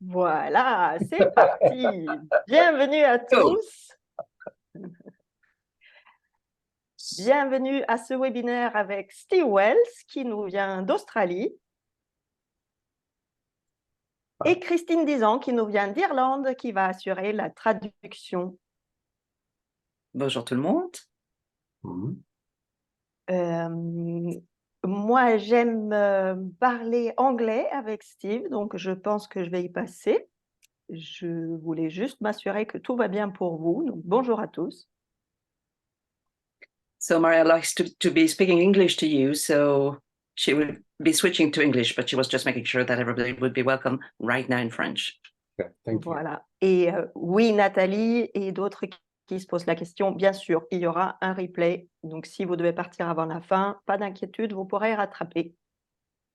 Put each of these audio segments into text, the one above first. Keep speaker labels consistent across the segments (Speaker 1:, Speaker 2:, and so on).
Speaker 1: Voilà, c'est parti. Bienvenue à tous. Bienvenue à ce webinaire avec Steve Wells qui nous vient d'Australie et Christine Dizan qui nous vient d'Irlande qui va assurer la traduction.
Speaker 2: Bonjour tout le monde.
Speaker 1: Moi, j'aime parler anglais avec Steve, donc je pense que je vais y passer. Je voulais juste m'assurer que tout va bien pour vous. Donc, bonjour à tous.
Speaker 2: So Maria likes to be speaking English to you, so she would be switching to English, but she was just making sure that everybody would be welcome right now in French.
Speaker 3: Okay, thank you.
Speaker 1: Voilà. Et oui, Nathalie et d'autres qui se posent la question, bien sûr, il y aura un replay. Donc, si vous devez partir avant la fin, pas d'inquiétude, vous pourrez rattraper.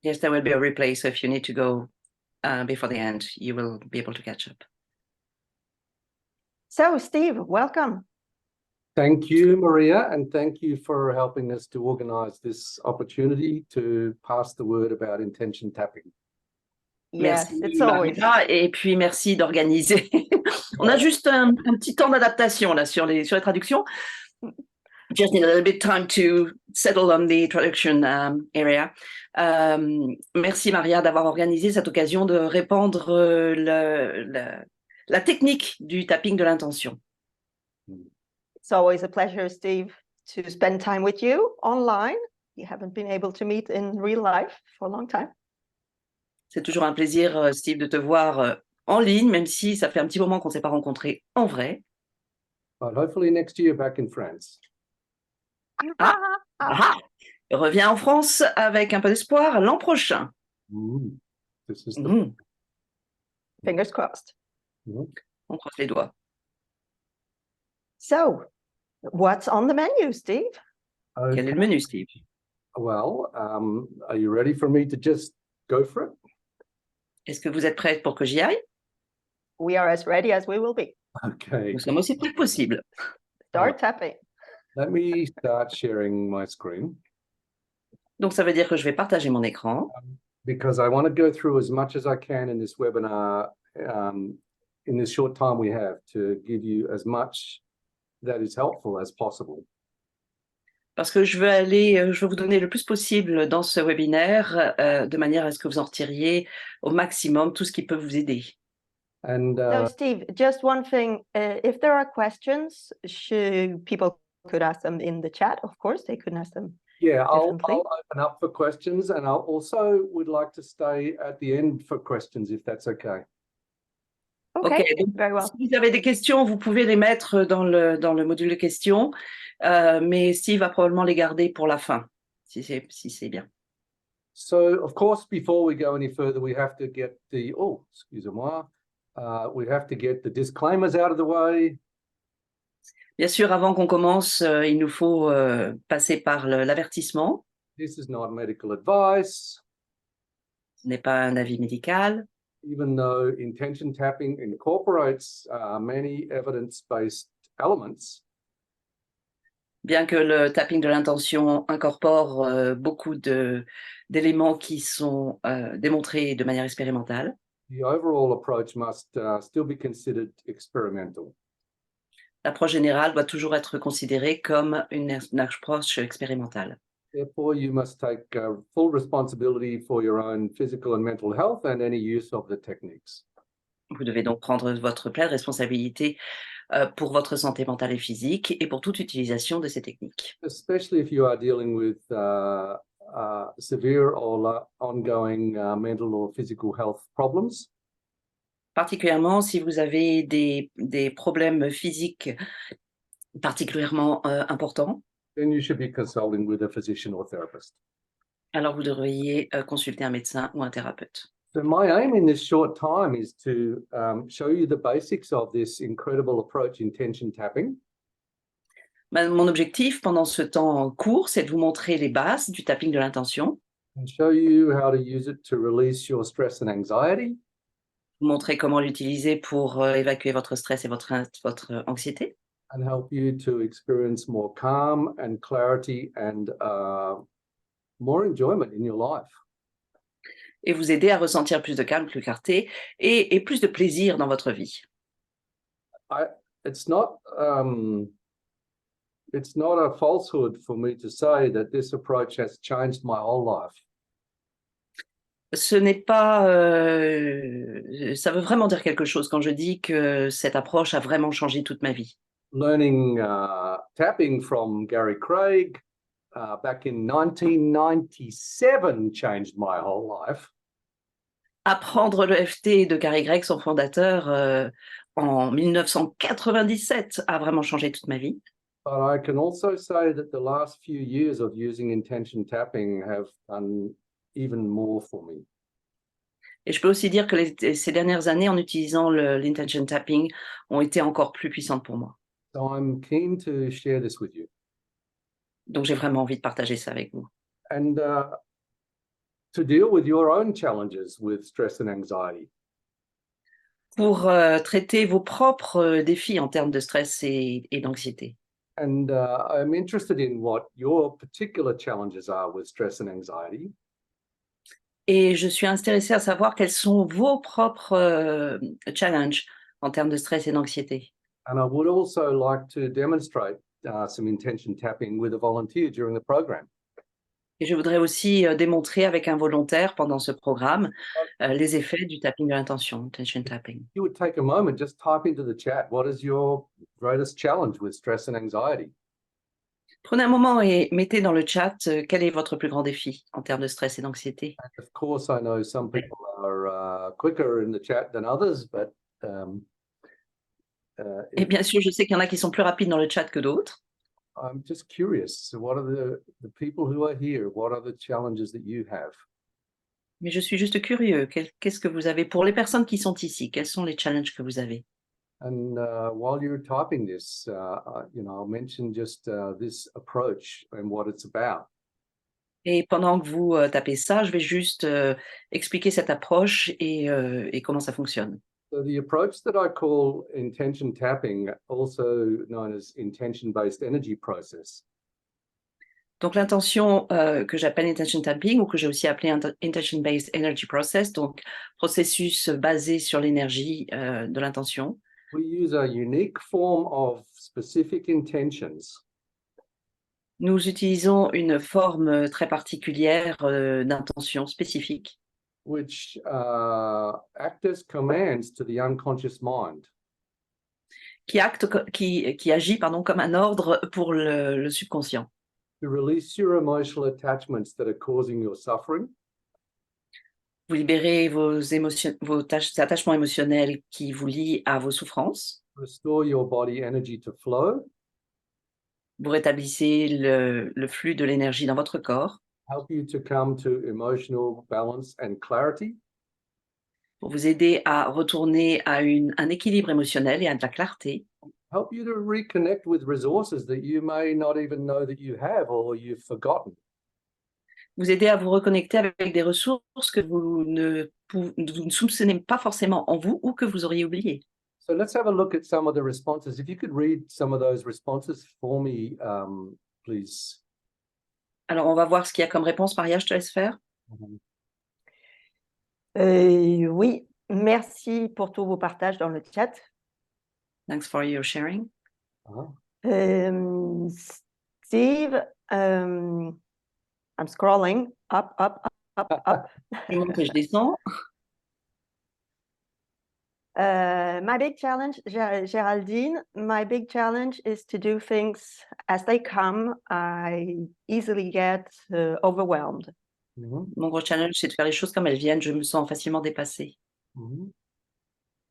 Speaker 2: Yes, there will be a replay, so if you need to go before the end, you will be able to catch up.
Speaker 1: So, Steve, welcome.
Speaker 3: Thank you, Maria, and thank you for helping us to organize this opportunity to pass the word about intention tapping.
Speaker 1: Yes,
Speaker 2: Merci,
Speaker 1: it's always.
Speaker 2: Maria, et puis merci d'organiser. On a juste un petit temps d'adaptation là sur les traductions. Just need a little bit time to settle on the traduction area. Merci Maria d'avoir organisé cette occasion de répandre la technique du tapping de l'intention.
Speaker 1: It's always a pleasure, Steve, to spend time with you online. We haven't been able to meet in real life for a long time.
Speaker 2: C'est toujours un plaisir, Steve, de te voir en ligne, même si ça fait un petit moment qu'on ne s'est pas rencontrés en vrai.
Speaker 3: But hopefully next year back in France.
Speaker 2: Reviens en France avec un peu d'espoir l'an prochain.
Speaker 3: This is the...
Speaker 1: Fingers crossed.
Speaker 2: On croise les doigts.
Speaker 1: So, what's on the menu, Steve?
Speaker 3: Okay.
Speaker 2: Quel est le menu, Steve?
Speaker 3: Well, are you ready for me to just go for it?
Speaker 2: Est-ce que vous êtes prêts pour que j'y aille?
Speaker 1: We are as ready as we will be.
Speaker 3: Okay.
Speaker 2: Nous sommes aussi prêts que possible.
Speaker 1: Start tapping.
Speaker 3: Let me start sharing my screen.
Speaker 2: Donc, ça veut dire que je vais partager mon écran.
Speaker 3: Because I want to go through as much as I can in this webinar in this short time we have to give you as much that is helpful as possible.
Speaker 2: Parce que je veux vous donner le plus possible dans ce webinaire, de manière à ce que vous en retiriez au maximum tout ce qui peut vous aider.
Speaker 3: And
Speaker 1: So, Steve, just one thing, if there are questions, people could ask them in the chat, of course, they could ask them.
Speaker 3: yeah, I'll open up for questions, and I also would like to stay at the end for questions, if that's okay.
Speaker 1: Okay,
Speaker 2: donc,
Speaker 1: very well.
Speaker 2: Si vous avez des questions, vous pouvez les mettre dans le module de questions, mais Steve va probablement les garder pour la fin, si c'est bien.
Speaker 3: So, of course, before we go any further, we have to get we have to get the disclaimers out of the way.
Speaker 2: Bien sûr, avant qu'on commence, il nous faut passer par l'avertissement.
Speaker 3: This is not medical advice.
Speaker 2: Ce n'est pas un avis médical.
Speaker 3: Even though intention tapping incorporates many evidence-based elements.
Speaker 2: Bien que le tapping de l'intention incorpore beaucoup d'éléments qui sont démontrés de manière expérimentale.
Speaker 3: The overall approach must still be considered experimental.
Speaker 2: L'approche générale doit toujours être considérée comme une approche expérimentale.
Speaker 3: Therefore, you must take full responsibility for your own physical and mental health and any use of the techniques.
Speaker 2: Vous devez donc prendre votre pleine responsabilité pour votre santé mentale et physique et pour toute utilisation de ces techniques.
Speaker 3: Especially if you are dealing with severe or ongoing mental or physical health problems.
Speaker 2: Particulièrement si vous avez des problèmes physiques particulièrement importants.
Speaker 3: Then you should be consulting with a physician or therapist.
Speaker 2: Alors vous devriez consulter un médecin ou un thérapeute.
Speaker 3: So my aim in this short time is to show you the basics of this incredible approach, intention tapping.
Speaker 2: Mon objectif pendant ce temps court, c'est de vous montrer les bases du tapping de l'intention.
Speaker 3: And show you how to use it to release your stress and anxiety.
Speaker 2: Vous montrer comment l'utiliser pour évacuer votre stress et votre anxiété.
Speaker 3: And help you to experience more calm and clarity and more enjoyment in your life.
Speaker 2: et vous aider à ressentir plus de calme, plus de clarté et plus de plaisir dans votre vie.
Speaker 3: It's not a falsehood for me to say that this approach has changed my whole life.
Speaker 2: Ce n'est pas, ça veut vraiment dire quelque chose quand je dis que cette approche a vraiment changé toute ma vie.
Speaker 3: Learning tapping from Gary Craig back in 1997 changed my whole life.
Speaker 2: Apprendre le FT de Gary Craig, son fondateur, en 1997 a vraiment changé toute ma vie.
Speaker 3: But I can also say that the last few years of using intention tapping have done even more for me.
Speaker 2: Et je peux aussi dire que ces dernières années, en utilisant l'intention tapping, ont été encore plus puissantes pour moi.
Speaker 3: So I'm keen to share this with you.
Speaker 2: Donc j'ai vraiment envie de partager ça avec vous.
Speaker 3: And to deal with your own challenges with stress and anxiety.
Speaker 2: Pour traiter vos propres défis en termes de stress et d'anxiété.
Speaker 3: And I'm interested in what your particular challenges are with stress and anxiety.
Speaker 2: Et je suis intéressée à savoir quels sont vos propres challenges en termes de stress et d'anxiété.
Speaker 3: And I would also like to demonstrate some intention tapping with a volunteer during the program.
Speaker 2: Et je voudrais aussi démontrer avec un volontaire pendant ce programme les effets du tapping de l'intention, intention tapping.
Speaker 3: You would take a moment, just type into the chat, what is your greatest challenge with stress and anxiety?
Speaker 2: Prenez un moment et mettez dans le chat quel est votre plus grand défi en termes de stress et d'anxiété.
Speaker 3: And of course, I know some people are quicker in the chat than others, but
Speaker 2: Et bien sûr, je sais qu'il y en a qui sont plus rapides dans le chat que d'autres.
Speaker 3: I'm just curious. So what are the people who are here? What are the challenges that you have?
Speaker 2: Mais je suis juste curieux. Qu'est-ce que vous avez pour les personnes qui sont ici? Quels sont les challenges que vous avez?
Speaker 3: And while you're typing this, I'll mention just this approach and what it's about.
Speaker 2: Et pendant que vous tapez ça, je vais juste expliquer cette approche et comment ça fonctionne.
Speaker 3: So the approach that I call intention tapping, also known as intention-based energy process.
Speaker 2: Donc l'intention que j'appelle intention tapping ou que j'ai aussi appelé intention-based energy process, donc processus basé sur l'énergie de l'intention.
Speaker 3: We use a unique form of specific intentions.
Speaker 2: Nous utilisons une forme très particulière d'intention spécifique
Speaker 3: Which act as commands to the unconscious mind.
Speaker 2: qui agit comme un ordre pour le subconscient.
Speaker 3: To release your emotional attachments that are causing your suffering.
Speaker 2: Vous libérez vos attachements émotionnels qui vous lient à vos souffrances.
Speaker 3: Restore your body energy to flow.
Speaker 2: Vous rétablissez le flux de l'énergie dans votre corps.
Speaker 3: Help you to come to emotional balance and clarity.
Speaker 2: Pour vous aider à retourner à un équilibre émotionnel et à de la clarté.
Speaker 3: Help you to reconnect with resources that you may not even know that you have or you've forgotten.
Speaker 2: Vous aider à vous reconnecter avec des ressources que vous ne soupçonnez pas forcément en vous ou que vous auriez oubliées.
Speaker 3: So let's have a look at some of the responses. If you could read some of those responses for me, please.
Speaker 2: Alors, on va voir ce qu'il y a comme réponse. Maria, je te laisse faire.
Speaker 1: Oui, merci pour tous vos partages dans le chat.
Speaker 2: Thanks for your sharing.
Speaker 1: Steve, I'm scrolling up.
Speaker 2: Je monte et je descends.
Speaker 1: My big challenge, Géraldine, my big challenge is to do things as they come. I easily get overwhelmed.
Speaker 2: Mon gros challenge, c'est de faire les choses comme elles viennent. Je me sens facilement dépassée.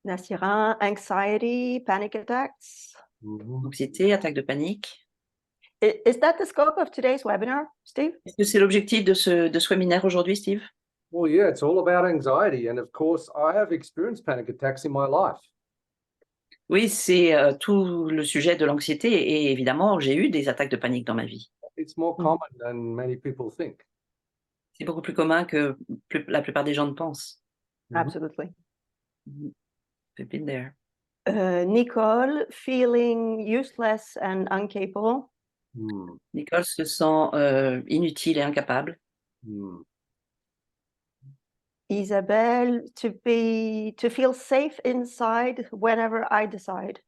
Speaker 1: Inspirant, anxiety, panic attacks.
Speaker 2: Anxiété, attaque de panique.
Speaker 1: Is that the scope of today's webinar, Steve?
Speaker 2: Est-ce que c'est l'objectif de ce webinaire aujourd'hui, Steve?
Speaker 3: Well, yeah, it's all about anxiety. And of course, I have experienced panic attacks in my life.
Speaker 2: Oui, c'est tout le sujet de l'anxiété et évidemment, j'ai eu des attaques de panique dans ma vie.
Speaker 3: It's more common than many people think.
Speaker 2: C'est beaucoup plus commun que la plupart des gens ne pensent.
Speaker 1: Absolutely.
Speaker 2: I've been there.
Speaker 1: Nicole, feeling useless and incapable.
Speaker 2: Nicole se sent inutile et incapable.
Speaker 1: Isabelle, to feel safe inside whenever I decide.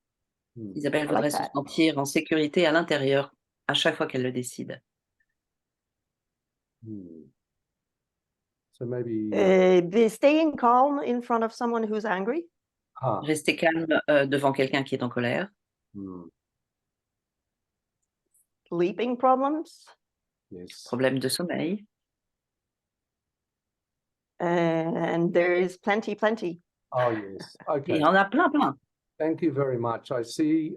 Speaker 2: Isabelle
Speaker 1: I like
Speaker 2: voudrait se
Speaker 1: that.
Speaker 2: sentir en sécurité à l'intérieur à chaque fois qu'elle le décide.
Speaker 3: So maybe
Speaker 1: Be staying calm in front of someone who's angry.
Speaker 2: Rester calme devant quelqu'un qui est en colère.
Speaker 1: Sleeping problems.
Speaker 3: Yes.
Speaker 2: Problème de sommeil.
Speaker 1: And there is plenty.
Speaker 3: Oh, yes.
Speaker 2: Et
Speaker 3: Okay.
Speaker 2: il y en a plein.
Speaker 3: Thank you very much. I see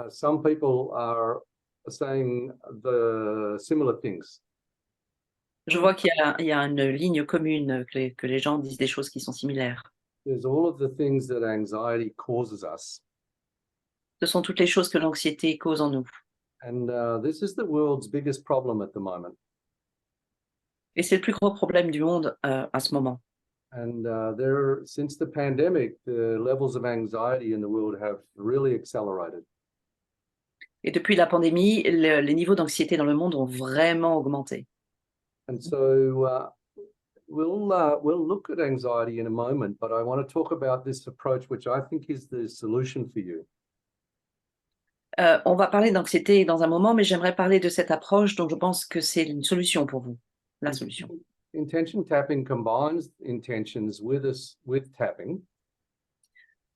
Speaker 3: some people are saying the similar things.
Speaker 2: Je vois qu'il y a une ligne commune, que les gens disent des choses qui sont similaires.
Speaker 3: There's all of the things that anxiety causes us.
Speaker 2: Ce sont toutes les choses que l'anxiété cause en nous.
Speaker 3: And this is the world's biggest problem at the moment.
Speaker 2: Et c'est le plus gros problème du monde à ce moment.
Speaker 3: And since the pandemic, the levels of anxiety in the world have really accelerated.
Speaker 2: Et depuis la pandémie, les niveaux d'anxiété dans le monde ont vraiment augmenté.
Speaker 3: And so we'll look at anxiety in a moment, but I want to talk about this approach, which I think is the solution for you.
Speaker 2: On va parler d'anxiété dans un moment, mais j'aimerais parler de cette approche dont je pense que c'est une solution pour vous, la solution.
Speaker 3: Intention tapping combines intentions with tapping.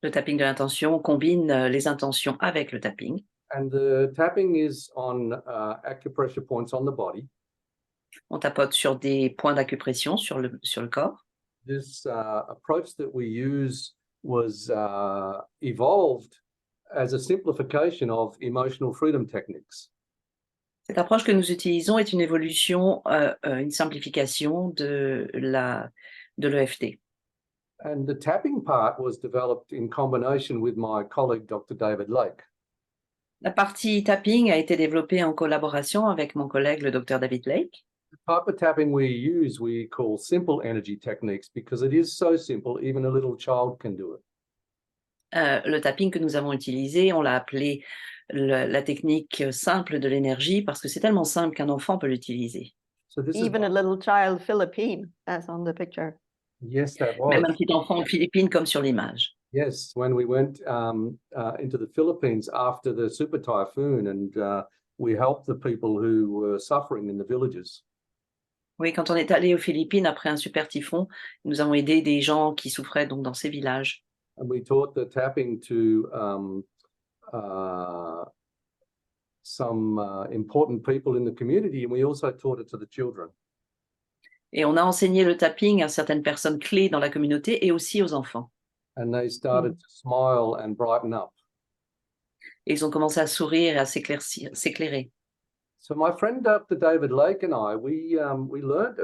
Speaker 2: Le tapping de l'intention combine les intentions avec le tapping.
Speaker 3: And the tapping is on acupressure points on the body.
Speaker 2: On tapote sur des points d'acupression sur le corps.
Speaker 3: This approach that we use was evolved as a simplification of emotional freedom techniques.
Speaker 2: Cette approche que nous utilisons est une évolution, une simplification de l'EFT.
Speaker 3: And the tapping part was developed in combination with my colleague, Dr. David Lake.
Speaker 2: La partie tapping a été développée en collaboration avec mon collègue, le Dr. David Lake.
Speaker 3: The type of tapping we use, we call simple energy techniques because it is so simple, even a little child can do it.
Speaker 2: Le tapping que nous avons utilisé, on l'a appelé la technique simple de l'énergie parce que c'est tellement simple qu'un enfant peut l'utiliser.
Speaker 3: So this
Speaker 1: Even a little child Philippine, as on the picture.
Speaker 3: Yes, that was.
Speaker 2: Même un petit enfant aux Philippines comme sur l'image.
Speaker 3: Yes, when we went into the Philippines after the super typhoon and we helped the people who were suffering in the villages.
Speaker 2: Oui, quand on est allé aux Philippines après un super typhon, nous avons aidé des gens qui souffraient donc dans ces villages.
Speaker 3: And we taught the tapping to some important people in the community, and we also taught it to the children.
Speaker 2: Et on a enseigné le tapping à certaines personnes clés dans la communauté et aussi aux enfants.
Speaker 3: And they started to smile and brighten up.
Speaker 2: Et ils ont commencé à sourire et à s'éclairer.
Speaker 3: So my friend Dr. David Lake and I, we learned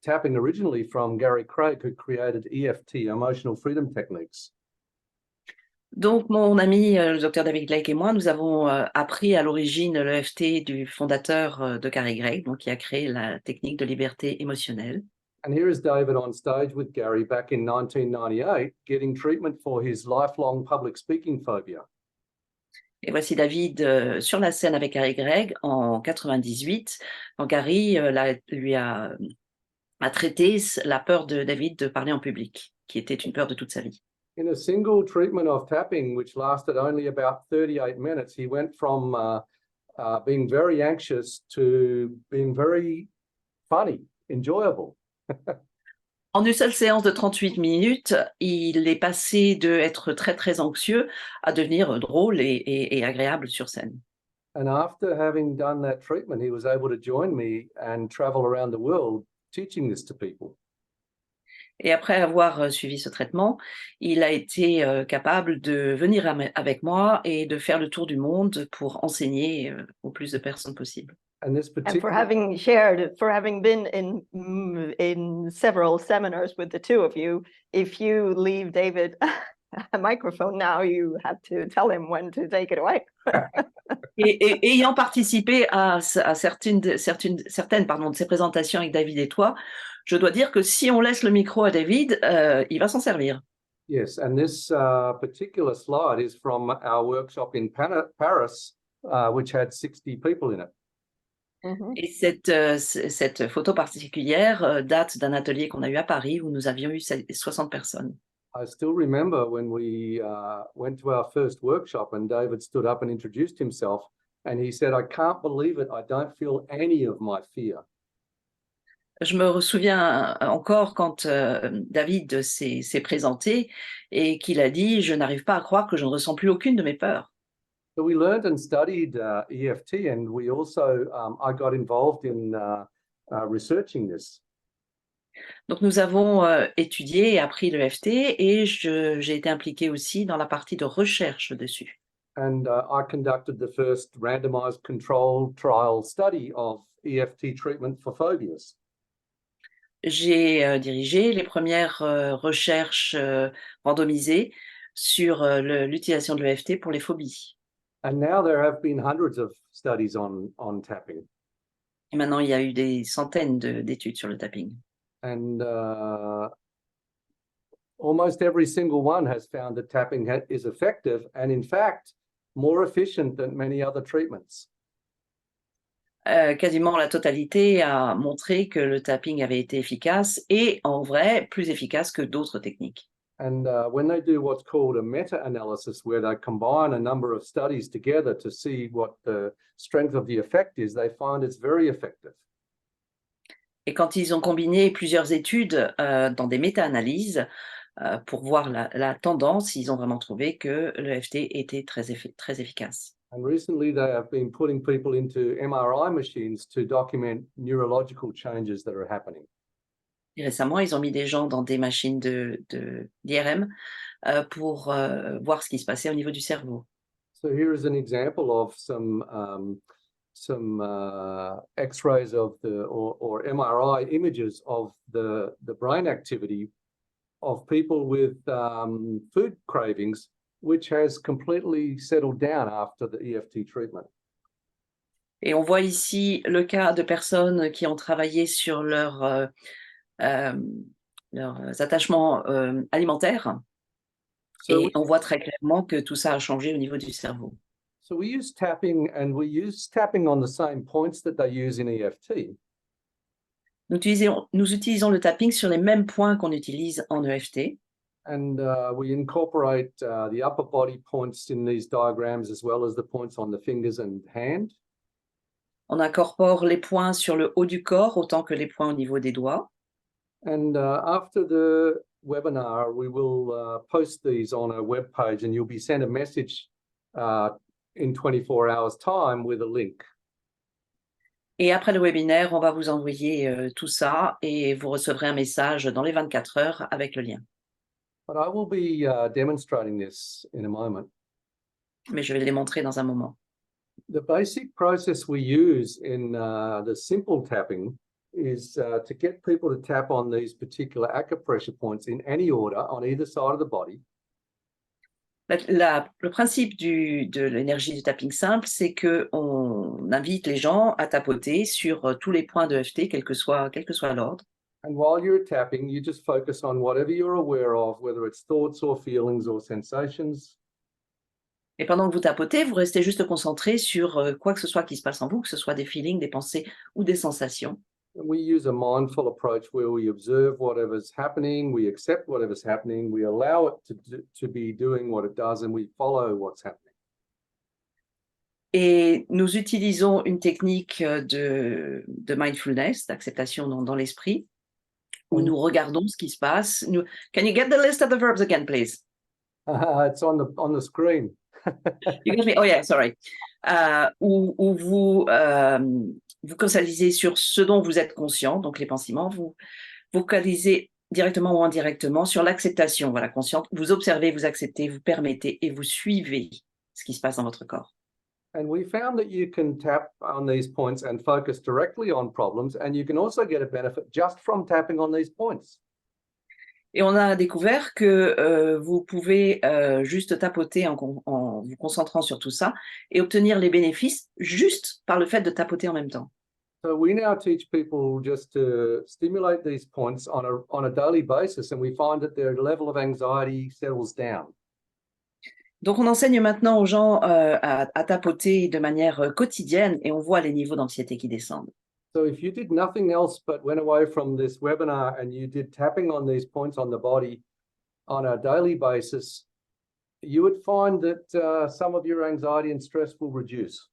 Speaker 3: tapping originally from Gary Craig, who created EFT, Emotional Freedom Techniques.
Speaker 2: Donc, mon ami, le Dr. David Lake et moi, nous avons appris à l'origine l'EFT du fondateur de Gary Craig, donc qui a créé la technique de liberté émotionnelle.
Speaker 3: And here is David on stage with Gary back in 1998, getting treatment for his lifelong public speaking phobia.
Speaker 2: Et voici David sur la scène avec Gary Craig en 98, quand Gary lui a traité la peur de David de parler en public, qui était une peur de toute sa vie.
Speaker 3: In a single treatment of tapping, which lasted only about 38 minutes, he went from being very anxious to being very funny, enjoyable.
Speaker 2: En une seule séance de 38 minutes, il est passé d'être très, très anxieux à devenir drôle et agréable sur scène.
Speaker 3: And after having done that treatment, he was able to join me and travel around the world teaching this to people.
Speaker 2: Et après avoir suivi ce traitement, il a été capable de venir avec moi et de faire le tour du monde pour enseigner au plus de personnes possible.
Speaker 3: And this
Speaker 1: And for having been in several seminars with the two of you, if you leave David a microphone now, you have to tell him when to take it away.
Speaker 2: Et ayant participé à certaines de ces présentations avec David et toi, je dois dire que si on laisse le micro à David, il va s'en servir.
Speaker 3: Yes, and this particular slide is from our workshop in Paris, which had 60 people in it.
Speaker 1: Mhm.
Speaker 2: Et cette photo particulière date d'un atelier qu'on a eu à Paris où nous avions eu 60 personnes.
Speaker 3: I still remember when we went to our first workshop and David stood up and introduced himself and he said, I can't believe it, I don't feel any of my fear.
Speaker 2: Je me souviens encore quand David s'est présenté et qu'il a dit « Je n'arrive pas à croire que je ne ressens plus aucune de mes peurs ».
Speaker 3: So we learned and studied EFT and we also, I got involved in researching this.
Speaker 2: Donc nous avons étudié et appris l'EFT et j'ai été impliquée aussi dans la partie de recherche dessus.
Speaker 3: And I conducted the first randomized controlled trial study of EFT treatment for phobias.
Speaker 2: J'ai dirigé les premières recherches randomisées sur l'utilisation de l'EFT pour les phobies.
Speaker 3: And now there have been hundreds of studies on tapping.
Speaker 2: Et maintenant, il y a eu des centaines d'études sur le tapping.
Speaker 3: And almost every single one has found that tapping is effective and in fact, more efficient than many other treatments.
Speaker 2: Quasiment la totalité a montré que le tapping avait été efficace et en vrai, plus efficace que d'autres techniques.
Speaker 3: And when they do what's called a meta-analysis, where they combine a number of studies together to see what the strength of the effect is, they find it's very effective.
Speaker 2: Et quand ils ont combiné plusieurs études dans des méta-analyses pour voir la tendance, ils ont vraiment trouvé que l'EFT était très efficace.
Speaker 3: And recently they have been putting people into MRI machines to document neurological changes that are happening.
Speaker 2: Et récemment, ils ont mis des gens dans des machines d'IRM pour voir ce qui se passait au niveau du cerveau.
Speaker 3: So here is an example of some X-rays of or MRI images of the brain activity of people with food cravings, which has completely settled down after the EFT treatment.
Speaker 2: Et on voit ici le cas de personnes qui ont travaillé sur leurs attachements alimentaires. Et on voit très clairement que tout ça a changé au niveau du cerveau.
Speaker 3: So we use tapping and we use tapping on the same points that they use in EFT.
Speaker 2: Nous utilisons le tapping sur les mêmes points qu'on utilise en EFT.
Speaker 3: And we incorporate the upper body points in these diagrams as well as the points on the fingers and hand.
Speaker 2: On incorpore les points sur le haut du corps autant que les points au niveau des doigts.
Speaker 3: And after the webinar, we will post these on a web page and you'll be sent a message in 24 hours time with a link.
Speaker 2: Et après le webinaire, on va vous envoyer tout ça et vous recevrez un message dans les 24 heures avec le lien.
Speaker 3: But I will be demonstrating this in a moment.
Speaker 2: Mais je vais le démontrer dans un moment.
Speaker 3: The basic process we use in the simple tapping is to get people to tap on these particular acupressure points in any order on either side of the body.
Speaker 2: Le principe de l'énergie du tapping simple, c'est qu'on invite les gens à tapoter sur tous les points de EFT, quel que soit l'ordre.
Speaker 3: And while you're tapping, you just focus on whatever you're aware of, whether it's thoughts or feelings or sensations.
Speaker 2: Et pendant que vous tapotez, vous restez juste concentré sur quoi que ce soit qui se passe en vous, que ce soit des feelings, des pensées ou des sensations.
Speaker 3: And we use a mindful approach where we observe whatever's happening, we accept whatever's happening, we allow it to be doing what it does, and we follow what's happening.
Speaker 2: Et nous utilisons une technique de mindfulness, d'acceptation dans l'esprit, où nous regardons ce qui se passe. Can you get the list of the verbs again, please?
Speaker 3: It's on the screen.
Speaker 2: You get me? Oh yeah, sorry. Où vous focalisez sur ce dont vous êtes conscient, donc les pensiments, vous focalisez directement ou indirectement sur l'acceptation, voilà, consciente. Vous observez, vous acceptez, vous permettez et vous suivez ce qui se passe dans votre corps.
Speaker 3: And we found that you can tap on these points and focus directly on problems, and you can also get a benefit just from tapping on these points.
Speaker 2: Et on a découvert que vous pouvez juste tapoter en vous concentrant sur tout ça et obtenir les bénéfices juste par le fait de tapoter en même temps.
Speaker 3: So we now teach people just to stimulate these points on a daily basis, and we find that their level of anxiety settles down.
Speaker 2: Donc, on enseigne maintenant aux gens à tapoter de manière quotidienne et on voit les niveaux d'anxiété qui descendent.
Speaker 3: So if you did nothing else but went away from this webinar and you did tapping on these points on the body on a daily basis, you would find that some of your anxiety and stress will reduce.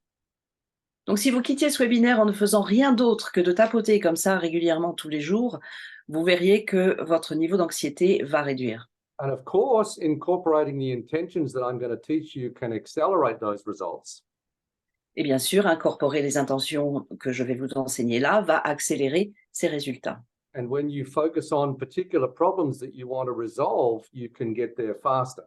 Speaker 2: Donc, si vous quittiez ce webinaire en ne faisant rien d'autre que de tapoter comme ça régulièrement tous les jours, vous verriez que votre niveau d'anxiété va réduire.
Speaker 3: And of course, incorporating the intentions that I'm going to teach you can accelerate those results.
Speaker 2: Et bien sûr, incorporer les intentions que je vais vous enseigner là va accélérer ces résultats.
Speaker 3: And when you focus on particular problems that you want to resolve, you can get there faster.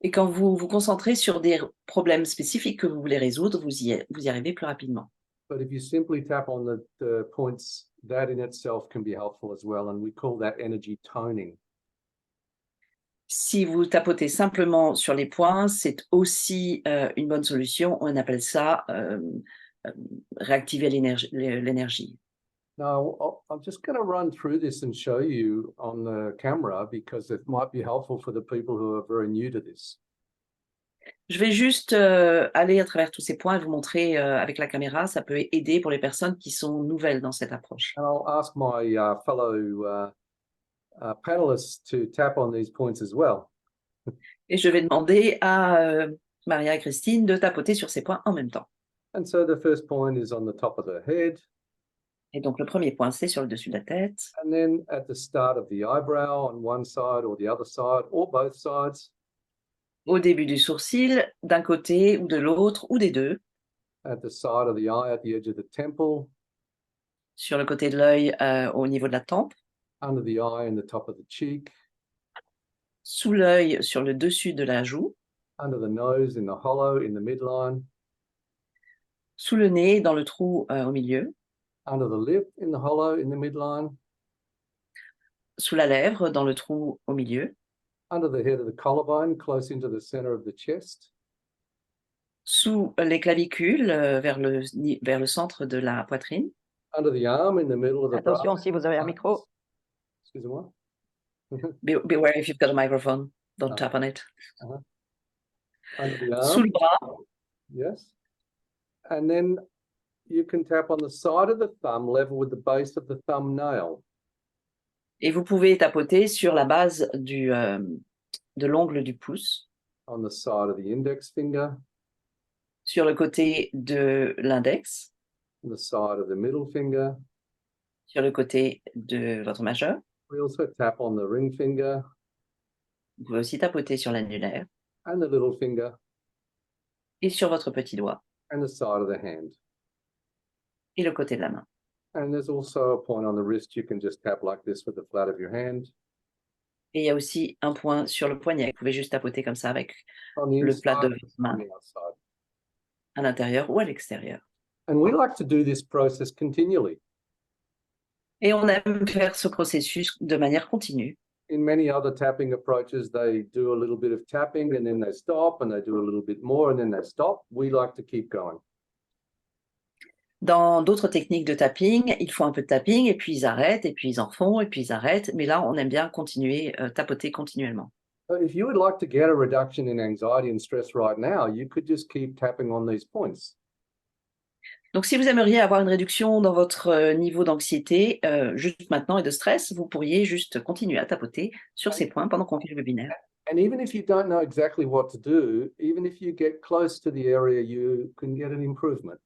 Speaker 2: Et quand vous vous concentrez sur des problèmes spécifiques que vous voulez résoudre, vous y arrivez plus rapidement.
Speaker 3: But if you simply tap on the points, that in itself can be helpful as well. And we call that energy toning.
Speaker 2: Si vous tapotez simplement sur les points, c'est aussi une bonne solution. On appelle ça réactiver l'énergie.
Speaker 3: Now, I'm just going to run through this and show you on the camera because it might be helpful for the people who are very new to this.
Speaker 2: Je vais juste aller à travers tous ces points et vous montrer avec la caméra. Ça peut aider pour les personnes qui sont nouvelles dans cette approche.
Speaker 3: And I'll ask my fellow panelists to tap on these points as well.
Speaker 2: Et je vais demander à Maria et Christine de tapoter sur ces points en même temps.
Speaker 3: And so the first point is on the top of the head.
Speaker 2: Et donc, le premier point, c'est sur le dessus de la tête.
Speaker 3: And then at the start of the eyebrow on one side or the other side or both sides.
Speaker 2: Au début du sourcil, d'un côté ou de l'autre ou des deux.
Speaker 3: At the side of the eye, at the edge of the temple.
Speaker 2: Sur le côté de l'œil, au niveau de la tempe.
Speaker 3: Under the eye and the top of the cheek.
Speaker 2: Sous l'œil, sur le dessus de la joue.
Speaker 3: Under the nose, in the hollow, in the midline.
Speaker 2: Sous le nez, dans le trou au milieu.
Speaker 3: Under the lip, in the hollow, in the midline.
Speaker 2: Sous la lèvre, dans le trou au milieu.
Speaker 3: Under the head of the collarbone, close into the center of the chest.
Speaker 2: Sous les clavicules, vers le centre de la poitrine.
Speaker 3: Under the arm, in the middle of the
Speaker 1: Attention
Speaker 3: bra.
Speaker 1: si vous avez un micro.
Speaker 3: Excusez-moi.
Speaker 2: Beware if you've got a microphone, don't tap on it.
Speaker 3: Under the
Speaker 2: Sous
Speaker 3: arm.
Speaker 2: le bras.
Speaker 3: Yes. And then you can tap on the side of the thumb, level with the base of the thumbnail.
Speaker 2: Et vous pouvez tapoter sur la base de l'ongle du pouce.
Speaker 3: On the side of the index finger.
Speaker 2: Sur le côté de l'index.
Speaker 3: On the side of the middle finger.
Speaker 2: Sur le côté de votre majeur.
Speaker 3: We also tap on the ring finger.
Speaker 2: Vous pouvez aussi tapoter sur l'annulaire.
Speaker 3: And the little finger.
Speaker 2: Et sur votre petit doigt.
Speaker 3: And the side of the hand.
Speaker 2: Et le côté de la main.
Speaker 3: And there's also a point on the wrist you can just tap like this with the flat of your hand.
Speaker 2: Et il y a aussi un point sur le poignet. Vous pouvez juste tapoter comme ça avec
Speaker 3: On the
Speaker 2: le plat de
Speaker 3: inside,
Speaker 2: votre main
Speaker 3: on the outside.
Speaker 2: à l'intérieur ou à l'extérieur.
Speaker 3: And we like to do this process continually.
Speaker 2: Et on aime faire ce processus de manière continue.
Speaker 3: In many other tapping approaches, they do a little bit of tapping and then they stop and they do a little bit more and then they stop. We like to keep going.
Speaker 2: Dans d'autres techniques de tapping, ils font un peu de tapping et puis ils arrêtent et puis ils en font et puis ils arrêtent. Mais là, on aime bien continuer, tapoter continuellement.
Speaker 3: So if you would like to get a reduction in anxiety and stress right now, you could just keep tapping on these points.
Speaker 2: Donc, si vous aimeriez avoir une réduction dans votre niveau d'anxiété, juste maintenant et de stress, vous pourriez juste continuer à tapoter sur ces points pendant qu'on fait le webinaire.
Speaker 3: And even if you don't know exactly what to do, even if you get close to the area, you can get an improvement.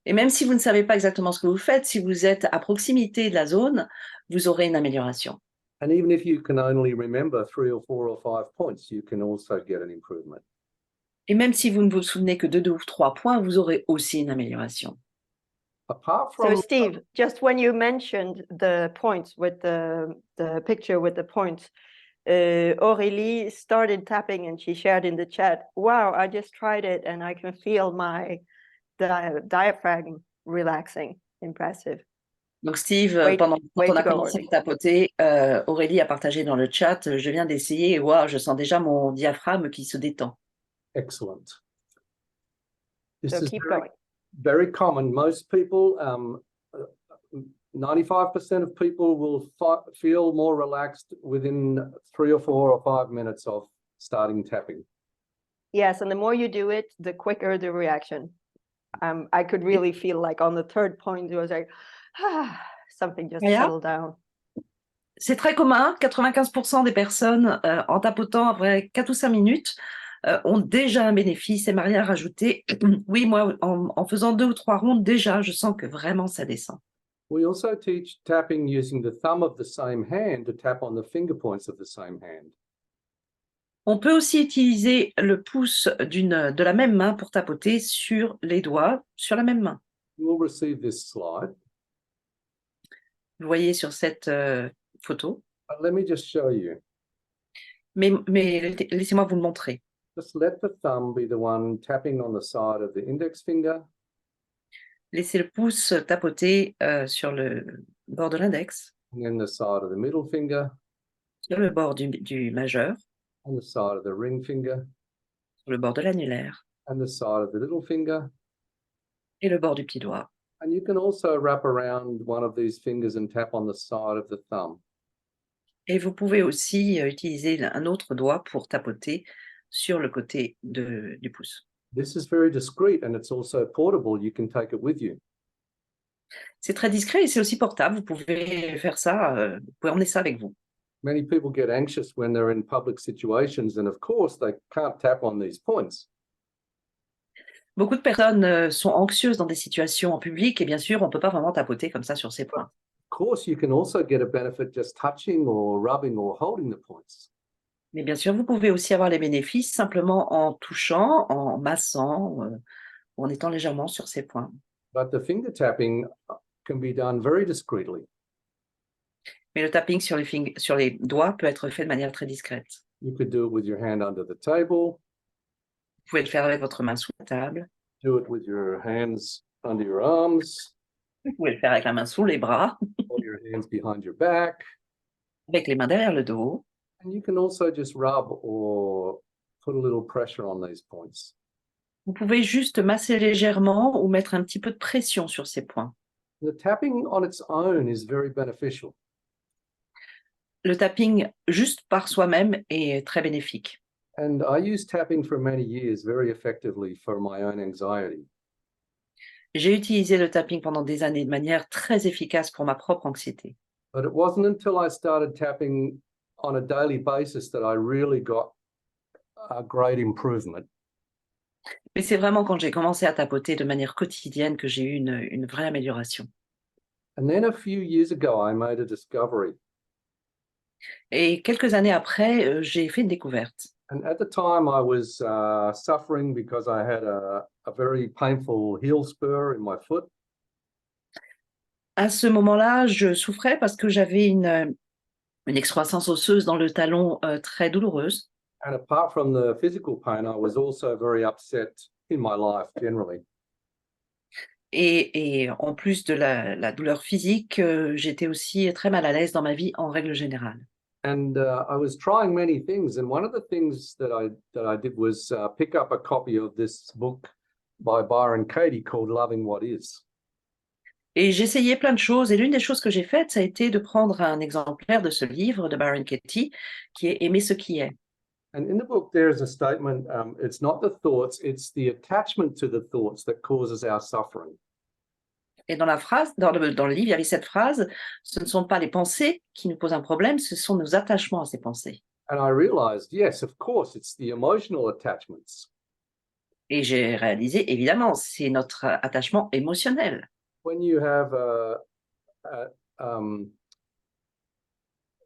Speaker 2: Et même si vous ne savez pas exactement ce que vous faites, si vous êtes à proximité de la zone, vous aurez une amélioration.
Speaker 3: And even if you can only remember 3 or 4 or 5 points, you can also get an improvement.
Speaker 2: Et même si vous ne vous souvenez que de 2 ou 3 points, vous aurez aussi une amélioration.
Speaker 3: Apart
Speaker 1: So
Speaker 3: from
Speaker 1: Steve, just when you mentioned the points with the picture with the points, Aurélie started tapping and she shared in the chat, wow, I just tried it and I can feel my diaphragm relaxing. Impressive.
Speaker 2: Donc Steve,
Speaker 1: Way
Speaker 2: quand on
Speaker 1: to
Speaker 2: a
Speaker 1: go,
Speaker 2: commencé
Speaker 1: Aurélie.
Speaker 2: à tapoter, Aurélie a partagé dans le chat, je viens d'essayer et wow, je sens déjà mon diaphragme qui se détend.
Speaker 3: excellent. This
Speaker 1: So
Speaker 3: is
Speaker 1: keep
Speaker 3: very,
Speaker 1: going.
Speaker 3: very common. Most people, 95% of people will feel more relaxed within 3 or 4 or 5 minutes of starting tapping.
Speaker 1: Yes, and the more you do it, the quicker the reaction. I could really feel like on the third point, it was like, something just
Speaker 2: Yeah.
Speaker 1: settled down.
Speaker 2: C'est très commun, 95% des personnes, en tapotant après 4 ou 5 minutes, ont déjà un bénéfice. Et Marie a rajouté, oui, moi, en faisant 2 ou 3 rondes, déjà, je sens que vraiment ça descend.
Speaker 3: We also teach tapping using the thumb of the same hand to tap on the finger points of the same hand.
Speaker 2: On peut aussi utiliser le pouce de la même main pour tapoter sur les doigts, sur la même main.
Speaker 3: You will receive this slide.
Speaker 2: Vous voyez sur cette photo.
Speaker 3: Let me just show you.
Speaker 2: Mais laissez-moi vous le montrer.
Speaker 3: Just let the thumb be the one tapping on the side of the index finger.
Speaker 2: Laissez le pouce tapoter sur le bord de l'index,
Speaker 3: And then the side of the middle finger,
Speaker 2: sur le bord du majeur,
Speaker 3: on the side of the ring finger,
Speaker 2: sur le bord de l'annulaire
Speaker 3: and the side of the little finger.
Speaker 2: et le bord du petit doigt.
Speaker 3: And you can also wrap around one of these fingers and tap on the side of the thumb.
Speaker 2: Et vous pouvez aussi utiliser un autre doigt pour tapoter sur le côté du pouce.
Speaker 3: This is very discreet and it's also portable. You can take it with you.
Speaker 2: C'est très discret et c'est aussi portable. Vous pouvez faire ça, vous pouvez emmener ça avec vous.
Speaker 3: Many people get anxious when they're in public situations, and of course they can't tap on these points.
Speaker 2: Beaucoup de personnes sont anxieuses dans des situations en public et bien sûr, on ne peut pas vraiment tapoter comme ça sur ces points.
Speaker 3: Of course, you can also get a benefit just touching or rubbing or holding the points.
Speaker 2: Mais bien sûr, vous pouvez aussi avoir les bénéfices simplement en touchant, en massant, ou en étant légèrement sur ces points.
Speaker 3: But the finger tapping can be done very discreetly.
Speaker 2: Mais le tapping sur les doigts peut être fait de manière très discrète.
Speaker 3: You could do it with your hand under the table,
Speaker 2: Vous pouvez le faire avec votre main sous la table.
Speaker 3: do it with your hands under your arms,
Speaker 2: Vous pouvez le faire avec la main sous les bras,
Speaker 3: or your hands behind your back.
Speaker 2: avec les mains derrière le dos.
Speaker 3: And you can also just rub or put a little pressure on these points.
Speaker 2: Vous pouvez juste masser légèrement ou mettre un petit peu de pression sur ces points.
Speaker 3: The tapping on its own is very beneficial.
Speaker 2: Le tapping juste par soi-même est très bénéfique.
Speaker 3: And I used tapping for many years very effectively for my own anxiety.
Speaker 2: J'ai utilisé le tapping pendant des années de manière très efficace pour ma propre anxiété.
Speaker 3: But it wasn't until I started tapping on a daily basis that I really got a great improvement.
Speaker 2: Mais c'est vraiment quand j'ai commencé à tapoter de manière quotidienne que j'ai eu une vraie amélioration.
Speaker 3: And then a few years ago, I made a discovery.
Speaker 2: Et quelques années après, j'ai fait une découverte.
Speaker 3: And at the time, I was suffering because I had a very painful heel spur in my foot.
Speaker 2: À ce moment-là, je souffrais parce que j'avais une excroissance osseuse dans le talon très douloureuse.
Speaker 3: And apart from the physical pain, I was also very upset in my life generally.
Speaker 2: Et en plus de la douleur physique, j'étais aussi très mal à l'aise dans ma vie en règle générale.
Speaker 3: And I was trying many things. And one of the things that I did was pick up a copy of this book by Byron Katie called Loving What Is.
Speaker 2: Et j'essayais plein de choses. Et l'une des choses que j'ai faites, ça a été de prendre un exemplaire de ce livre de Byron Katie, qui est Aimer ce qui est.
Speaker 3: And in the book, there's a statement, it's not the thoughts, it's the attachment to the thoughts that causes our suffering.
Speaker 2: Et dans le livre, il y avait cette phrase, ce ne sont pas les pensées qui nous posent un problème, ce sont nos attachements à ces pensées.
Speaker 3: And I realized, yes, of course, it's the emotional attachments.
Speaker 2: Et j'ai réalisé, évidemment, c'est notre attachement émotionnel.
Speaker 3: When you have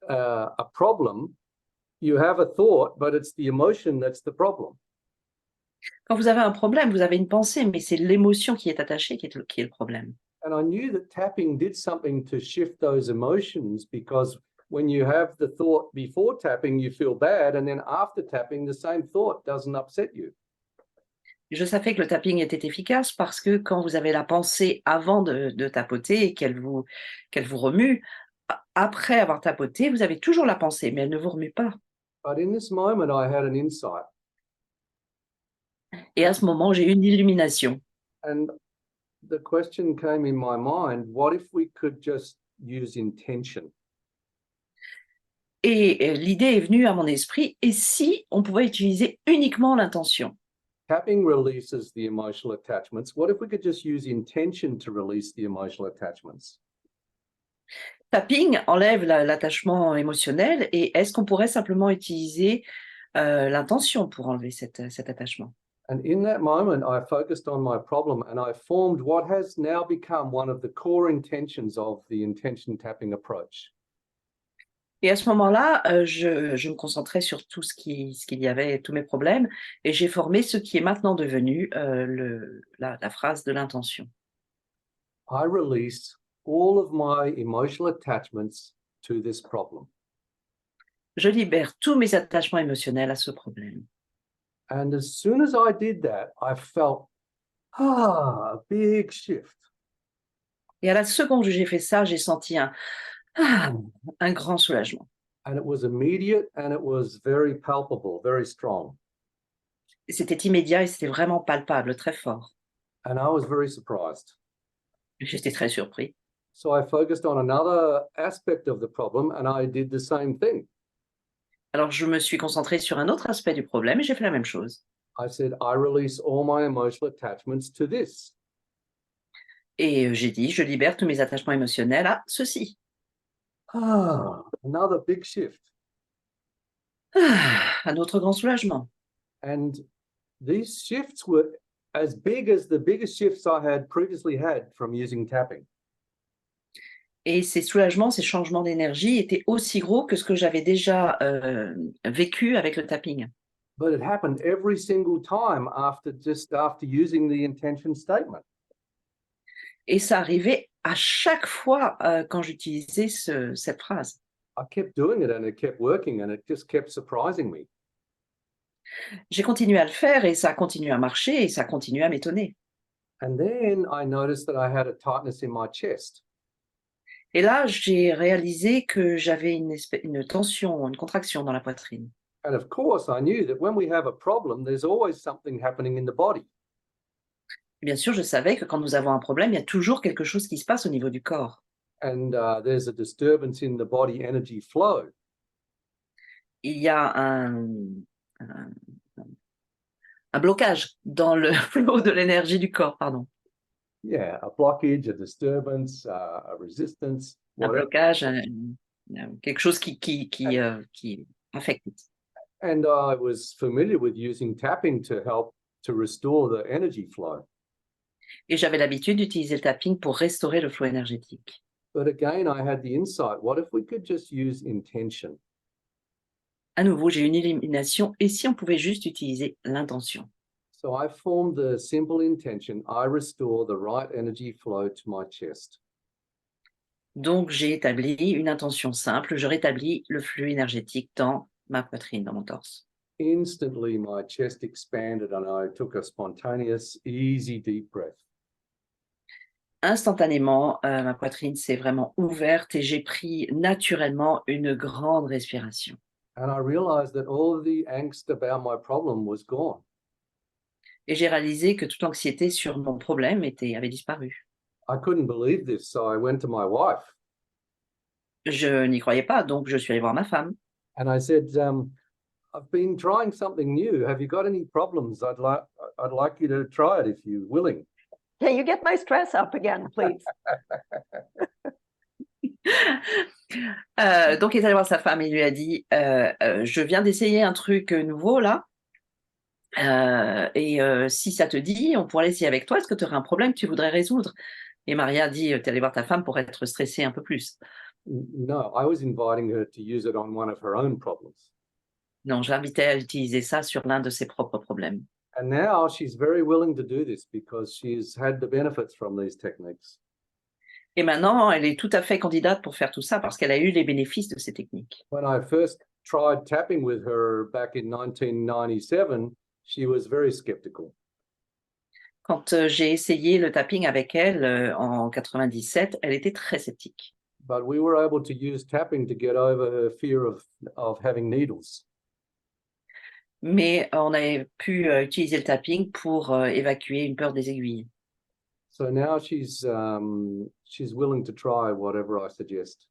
Speaker 3: a problem, you have a thought, but it's the emotion that's the problem.
Speaker 2: Quand vous avez un problème, vous avez une pensée, mais c'est l'émotion qui est attachée qui est le problème.
Speaker 3: And I knew that tapping did something to shift those emotions, because when you have the thought before tapping, you feel bad, and then after tapping, the same thought doesn't upset you.
Speaker 2: Je savais que le tapping était efficace parce que quand vous avez la pensée avant de tapoter et qu'elle vous remue, après avoir tapoté, vous avez toujours la pensée, mais elle ne vous remue pas.
Speaker 3: But in this moment, I had an insight.
Speaker 2: Et à ce moment, j'ai eu une illumination.
Speaker 3: And the question came in my mind, what if we could just use intention?
Speaker 2: Et l'idée est venue à mon esprit, et si on pouvait utiliser uniquement l'intention?
Speaker 3: Tapping releases the emotional attachments. What if we could just use intention to release the emotional attachments?
Speaker 2: Tapping enlève l'attachement émotionnel, et est-ce qu'on pourrait simplement utiliser l'intention pour enlever cet attachement?
Speaker 3: And in that moment, I focused on my problem and I formed what has now become one of the core intentions of the intention tapping approach.
Speaker 2: Et à ce moment-là, je me concentrais sur tout ce qu'il y avait, tous mes problèmes, et j'ai formé ce qui est maintenant devenu la phrase de l'intention.
Speaker 3: I release all of my emotional attachments to this problem.
Speaker 2: Je libère tous mes attachements émotionnels à ce problème.
Speaker 3: And as soon as I did that, I felt, a big shift.
Speaker 2: Et à la seconde où j'ai fait ça, j'ai senti un grand soulagement.
Speaker 3: And it was immediate and it was very palpable, very strong.
Speaker 2: Et c'était immédiat et c'était vraiment palpable, très fort.
Speaker 3: And I was very surprised.
Speaker 2: J'étais très surpris.
Speaker 3: So I focused on another aspect of the problem and I did the same thing.
Speaker 2: Alors je me suis concentrée sur un autre aspect du problème et j'ai fait la même chose.
Speaker 3: I said, I release all my emotional attachments to this.
Speaker 2: Et j'ai dit, je libère tous mes attachements émotionnels à ceci.
Speaker 3: Another big shift.
Speaker 2: Un autre grand soulagement.
Speaker 3: And these shifts were as big as the biggest shifts I had previously had from using tapping.
Speaker 2: Et ces soulagements, ces changements d'énergie étaient aussi gros que ce que j'avais déjà vécu avec le tapping.
Speaker 3: But it happened every single time after using the intention statement.
Speaker 2: Et ça arrivait à chaque fois quand j'utilisais cette phrase.
Speaker 3: I kept doing it and it kept working and it just kept surprising me.
Speaker 2: J'ai continué à le faire et ça a continué à marcher et ça a continué à m'étonner.
Speaker 3: And then I noticed that I had a tightness in my chest.
Speaker 2: Et là, j'ai réalisé que j'avais une tension, une contraction dans la poitrine.
Speaker 3: And of course, I knew that when we have a problem, there's always something happening in the body.
Speaker 2: Bien sûr, je savais que quand nous avons un problème, il y a toujours quelque chose qui se passe au niveau du corps.
Speaker 3: And there's a disturbance in the body energy flow.
Speaker 2: Il y a un blocage dans le flot de l'énergie du corps, pardon.
Speaker 3: Yeah, a blockage, a disturbance, a resistance,
Speaker 2: Un
Speaker 3: whatever.
Speaker 2: blocage, quelque chose qui affecte.
Speaker 3: And I was familiar with using tapping to help to restore the energy flow.
Speaker 2: Et j'avais l'habitude d'utiliser le tapping pour restaurer le flot énergétique.
Speaker 3: But again, I had the insight, what if we could just use intention?
Speaker 2: À nouveau, j'ai une illumination. Et si on pouvait juste utiliser l'intention?
Speaker 3: So I formed the simple intention, I restore the right energy flow to my chest.
Speaker 2: Donc, j'ai établi une intention simple. Je rétablis le flux énergétique dans ma poitrine, dans mon torse.
Speaker 3: Instantly, my chest expanded and I took a spontaneous, easy, deep breath.
Speaker 2: Instantanément, ma poitrine s'est vraiment ouverte et j'ai pris naturellement une grande respiration.
Speaker 3: And I realized that all of the angst about my problem was gone.
Speaker 2: Et j'ai réalisé que toute anxiété sur mon problème avait disparu.
Speaker 3: I couldn't believe this, so I went to my wife
Speaker 2: Je n'y croyais pas, donc je suis allée voir ma femme.
Speaker 3: and I said, I've been trying something new. Have you got any problems? I'd like you to try it if you're willing.
Speaker 1: Can you get my stress up again, please?
Speaker 2: Donc il est allé voir sa femme et lui a dit je viens d'essayer un truc nouveau là. Si ça te dit, on pourrait l'essayer avec toi. Est-ce que tu aurais un problème que tu voudrais résoudre? Et Maria dit, tu es allé voir ta femme pour être stressée un peu plus.
Speaker 3: No, I was inviting her to use it on one of her own problems.
Speaker 2: Non, je l'invitais à utiliser ça sur l'un de ses propres problèmes.
Speaker 3: And now she's very willing to do this because she's had the benefits from these techniques.
Speaker 2: Et maintenant, elle est tout à fait candidate pour faire tout ça parce qu'elle a eu les bénéfices de ces techniques.
Speaker 3: When I first tried tapping with her back in 1997, she was very skeptical.
Speaker 2: Quand j'ai essayé le tapping avec elle en 97, elle était très sceptique.
Speaker 3: But we were able to use tapping to get over her fear of having needles.
Speaker 2: Mais on avait pu utiliser le tapping pour évacuer une peur des aiguilles.
Speaker 3: So now she's willing to try whatever I suggest.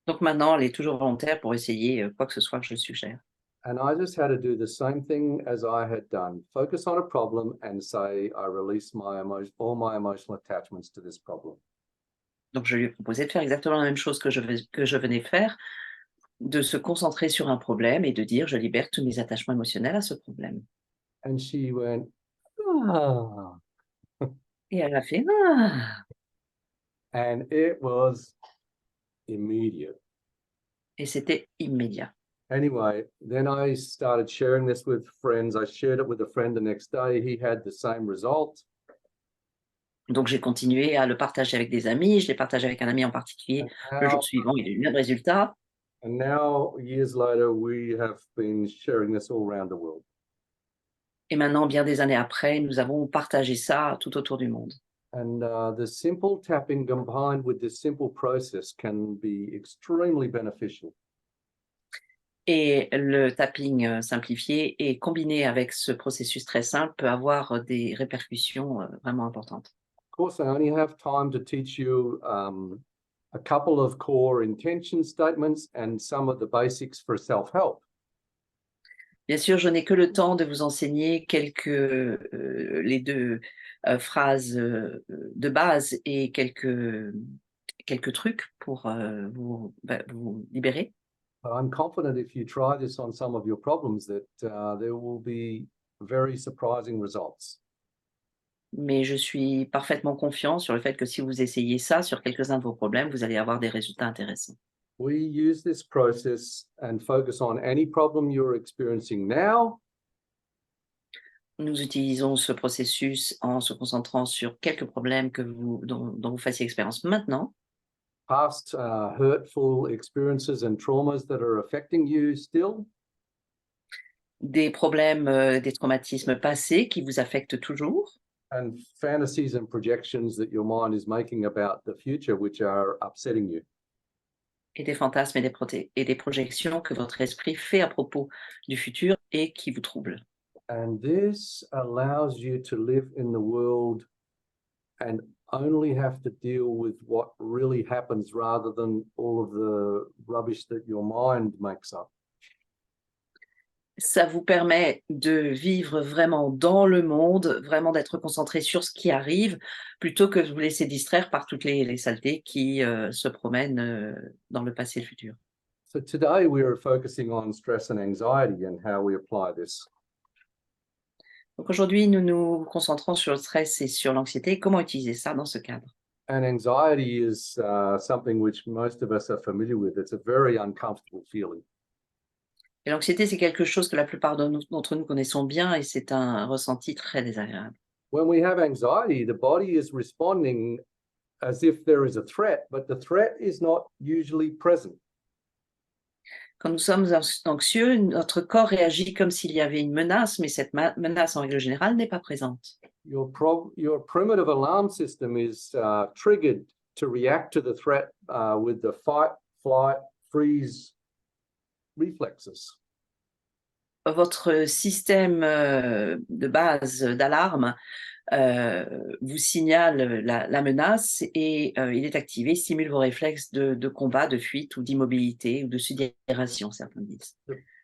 Speaker 2: Donc maintenant, elle est toujours volontaire pour essayer quoi que ce soit que je suggère.
Speaker 3: And I just had to do the same thing as I had done. Focus on a problem and say, I release all my emotional attachments to this problem.
Speaker 2: Donc je lui ai proposé de faire exactement la même chose que je venais faire, de se concentrer sur un problème et de dire: «Je libère tous mes attachements émotionnels à ce problème».
Speaker 3: And she went, ah.
Speaker 2: Et elle a fait: «Ah!»
Speaker 3: And it was immediate.
Speaker 2: Et c'était immédiat.
Speaker 3: Anyway, then I started sharing this with friends. I shared it with a friend the next day. He had the same result.
Speaker 2: Donc j'ai continué à le partager avec des amis, je l'ai partagé avec un ami en particulier. Le jour suivant, il a eu le même résultat.
Speaker 3: And now, years later, we have been sharing this all around the world.
Speaker 2: Et maintenant, bien des années après, nous avons partagé ça tout autour du monde.
Speaker 3: And the simple tapping combined with this simple process can be extremely beneficial.
Speaker 2: Et le tapping simplifié et combiné avec ce processus très simple peut avoir des répercussions vraiment importantes.
Speaker 3: Of course, I only have time to teach you a couple of core intention statements and some of the basics for self-help.
Speaker 2: Bien sûr, je n'ai que le temps de vous enseigner les deux phrases de base et quelques trucs pour vous libérer.
Speaker 3: But I'm confident if you try this on some of your problems that there will be very surprising results.
Speaker 2: Mais je suis parfaitement confiant sur le fait que si vous essayez ça sur quelques-uns de vos problèmes, vous allez avoir des résultats intéressants.
Speaker 3: We use this process and focus on any problem you're experiencing now.
Speaker 2: Nous utilisons ce processus en se concentrant sur quelques problèmes dont vous fassiez expérience maintenant,
Speaker 3: Past hurtful experiences and traumas that are affecting you still,
Speaker 2: des problèmes, des traumatismes passés qui vous affectent toujours,
Speaker 3: and fantasies and projections that your mind is making about the future which are upsetting you.
Speaker 2: et des fantasmes et des projections que votre esprit fait à propos du futur et qui vous troublent.
Speaker 3: And this allows you to live in the world and only have to deal with what really happens rather than all of the rubbish that your mind makes up.
Speaker 2: Ça vous permet de vivre vraiment dans le monde, vraiment d'être concentré sur ce qui arrive, plutôt que de vous laisser distraire par toutes les saletés qui se promènent dans le passé et le futur.
Speaker 3: So today we are focusing on stress and anxiety and how we apply this.
Speaker 2: Donc aujourd'hui, nous nous concentrons sur le stress et sur l'anxiété. Comment utiliser ça dans ce cadre?
Speaker 3: And anxiety is something which most of us are familiar with. It's a very uncomfortable feeling.
Speaker 2: Et l'anxiété, c'est quelque chose que la plupart d'entre nous connaissons bien et c'est un ressenti très désagréable.
Speaker 3: When we have anxiety, the body is responding as if there is a threat, but the threat is not usually present.
Speaker 2: Quand nous sommes anxieux, notre corps réagit comme s'il y avait une menace, mais cette menace, en règle générale, n'est pas présente.
Speaker 3: Your primitive alarm system is triggered to react to the threat with the fight, flight, freeze reflexes.
Speaker 2: Votre système de base d'alarme vous signale la menace et il est activé, stimule vos réflexes de combat, de fuite ou d'immobilité ou de sidération, certains disent.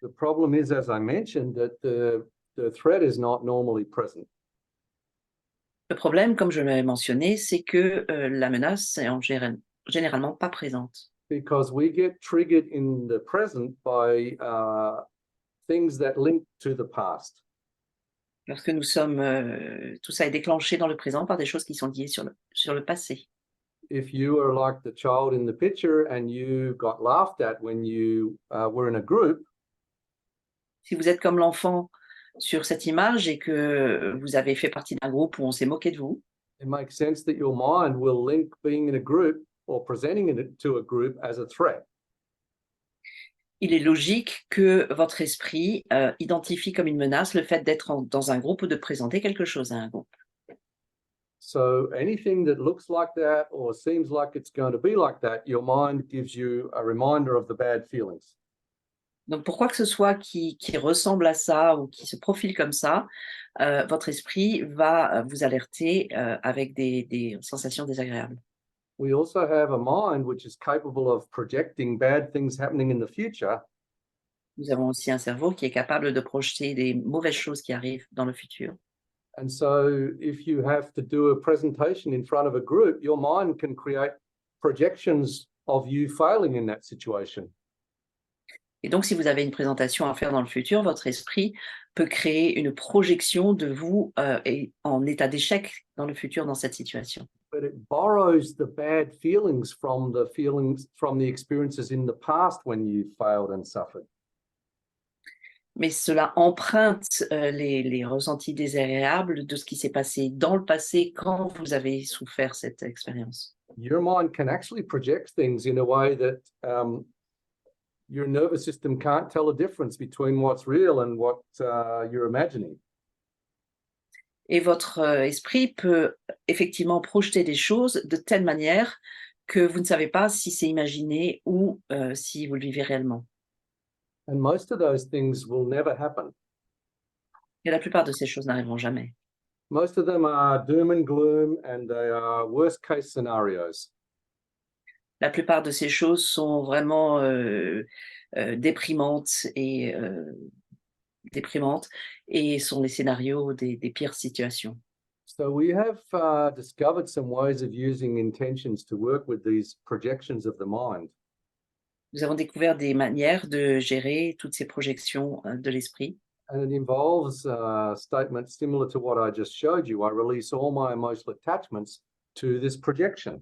Speaker 3: The problem is, as I mentioned, that the threat is not normally present.
Speaker 2: Le problème, comme je l'avais mentionné, c'est que la menace est généralement pas présente.
Speaker 3: Because we get triggered in the present by things that link to the past.
Speaker 2: Lorsque nous sommes, tout ça est déclenché dans le présent par des choses qui sont liées sur le passé.
Speaker 3: If you are like the child in the picture and you got laughed at when you were in a group,
Speaker 2: Si vous êtes comme l'enfant sur cette image et que vous avez fait partie d'un groupe où on s'est moqué de vous,
Speaker 3: it makes sense that your mind will link being in a group or presenting to a group as a threat.
Speaker 2: il est logique que votre esprit identifie comme une menace le fait d'être dans un groupe ou de présenter quelque chose à un groupe.
Speaker 3: So anything that looks like that or seems like it's going to be like that, your mind gives you a reminder of the bad feelings.
Speaker 2: Donc, pour quoi que ce soit qui ressemble à ça ou qui se profile comme ça, votre esprit va vous alerter avec des sensations désagréables.
Speaker 3: we also have a mind which is capable of projecting bad things happening in the future.
Speaker 2: Nous avons aussi un cerveau qui est capable de projeter des mauvaises choses qui arrivent dans le futur.
Speaker 3: And so if you have to do a presentation in front of a group, your mind can create projections of you failing in that situation.
Speaker 2: Et donc, si vous avez une présentation à faire dans le futur, votre esprit peut créer une projection de vous en état d'échec dans le futur dans cette situation.
Speaker 3: But it borrows the bad feelings from the experiences in the past when you failed and suffered.
Speaker 2: Mais cela emprunte les ressentis désagréables de ce qui s'est passé dans le passé quand vous avez souffert cette expérience.
Speaker 3: Your mind can actually project things in a way that your nervous system can't tell the difference between what's real and what you're imagining.
Speaker 2: Et votre esprit peut effectivement projeter des choses de telle manière que vous ne savez pas si c'est imaginé ou si vous le vivez réellement.
Speaker 3: And most of those things will never happen.
Speaker 2: Et la plupart de ces choses n'arriveront jamais.
Speaker 3: Most of them are doom and gloom, and they are worst case scenarios.
Speaker 2: La plupart de ces choses sont vraiment déprimantes et sont les scénarios des pires situations.
Speaker 3: So we have discovered some ways of using intentions to work with these projections of the mind.
Speaker 2: Nous avons découvert des manières de gérer toutes ces projections de l'esprit.
Speaker 3: And it involves statements similar to what I just showed you. I release all my emotional attachments to this projection.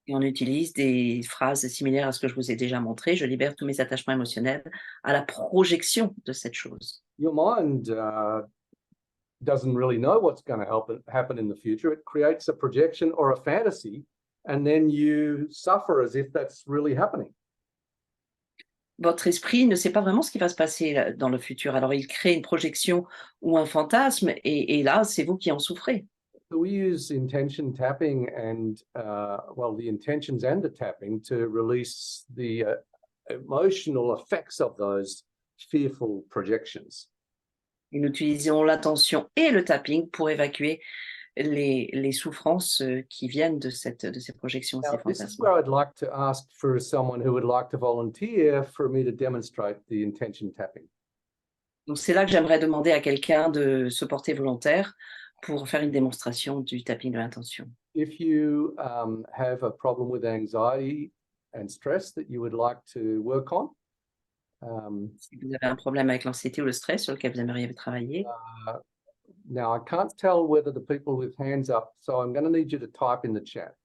Speaker 2: Et on utilise des phrases similaires à ce que je vous ai déjà montré. Je libère tous mes attachements émotionnels à la projection de cette chose.
Speaker 3: Your mind doesn't really know what's going to happen in the future. It creates a projection or a fantasy, and then you suffer as if that's really happening.
Speaker 2: Votre esprit ne sait pas vraiment ce qui va se passer dans le futur. Alors, il crée une projection ou un fantasme, et là, c'est vous qui en souffrez.
Speaker 3: So we use intention tapping and, the intentions and the tapping to release the emotional effects of those fearful projections.
Speaker 2: Et nous utilisons l'attention et le tapping pour évacuer les souffrances qui viennent de ces projections,
Speaker 3: Now,
Speaker 2: ces
Speaker 3: this is
Speaker 2: fantasmes.
Speaker 3: where I'd like to ask for someone who would like to volunteer for me to demonstrate the intention tapping.
Speaker 2: Donc, c'est là que j'aimerais demander à quelqu'un de se porter volontaire pour faire une démonstration du tapping de l'intention.
Speaker 3: If you have a problem with anxiety and stress that you would like to work on,
Speaker 2: Si vous avez un problème avec l'anxiété ou le stress sur lequel vous aimeriez travailler,
Speaker 3: now I can't tell whether the people with hands up, so I'm going to need you to type in the chat.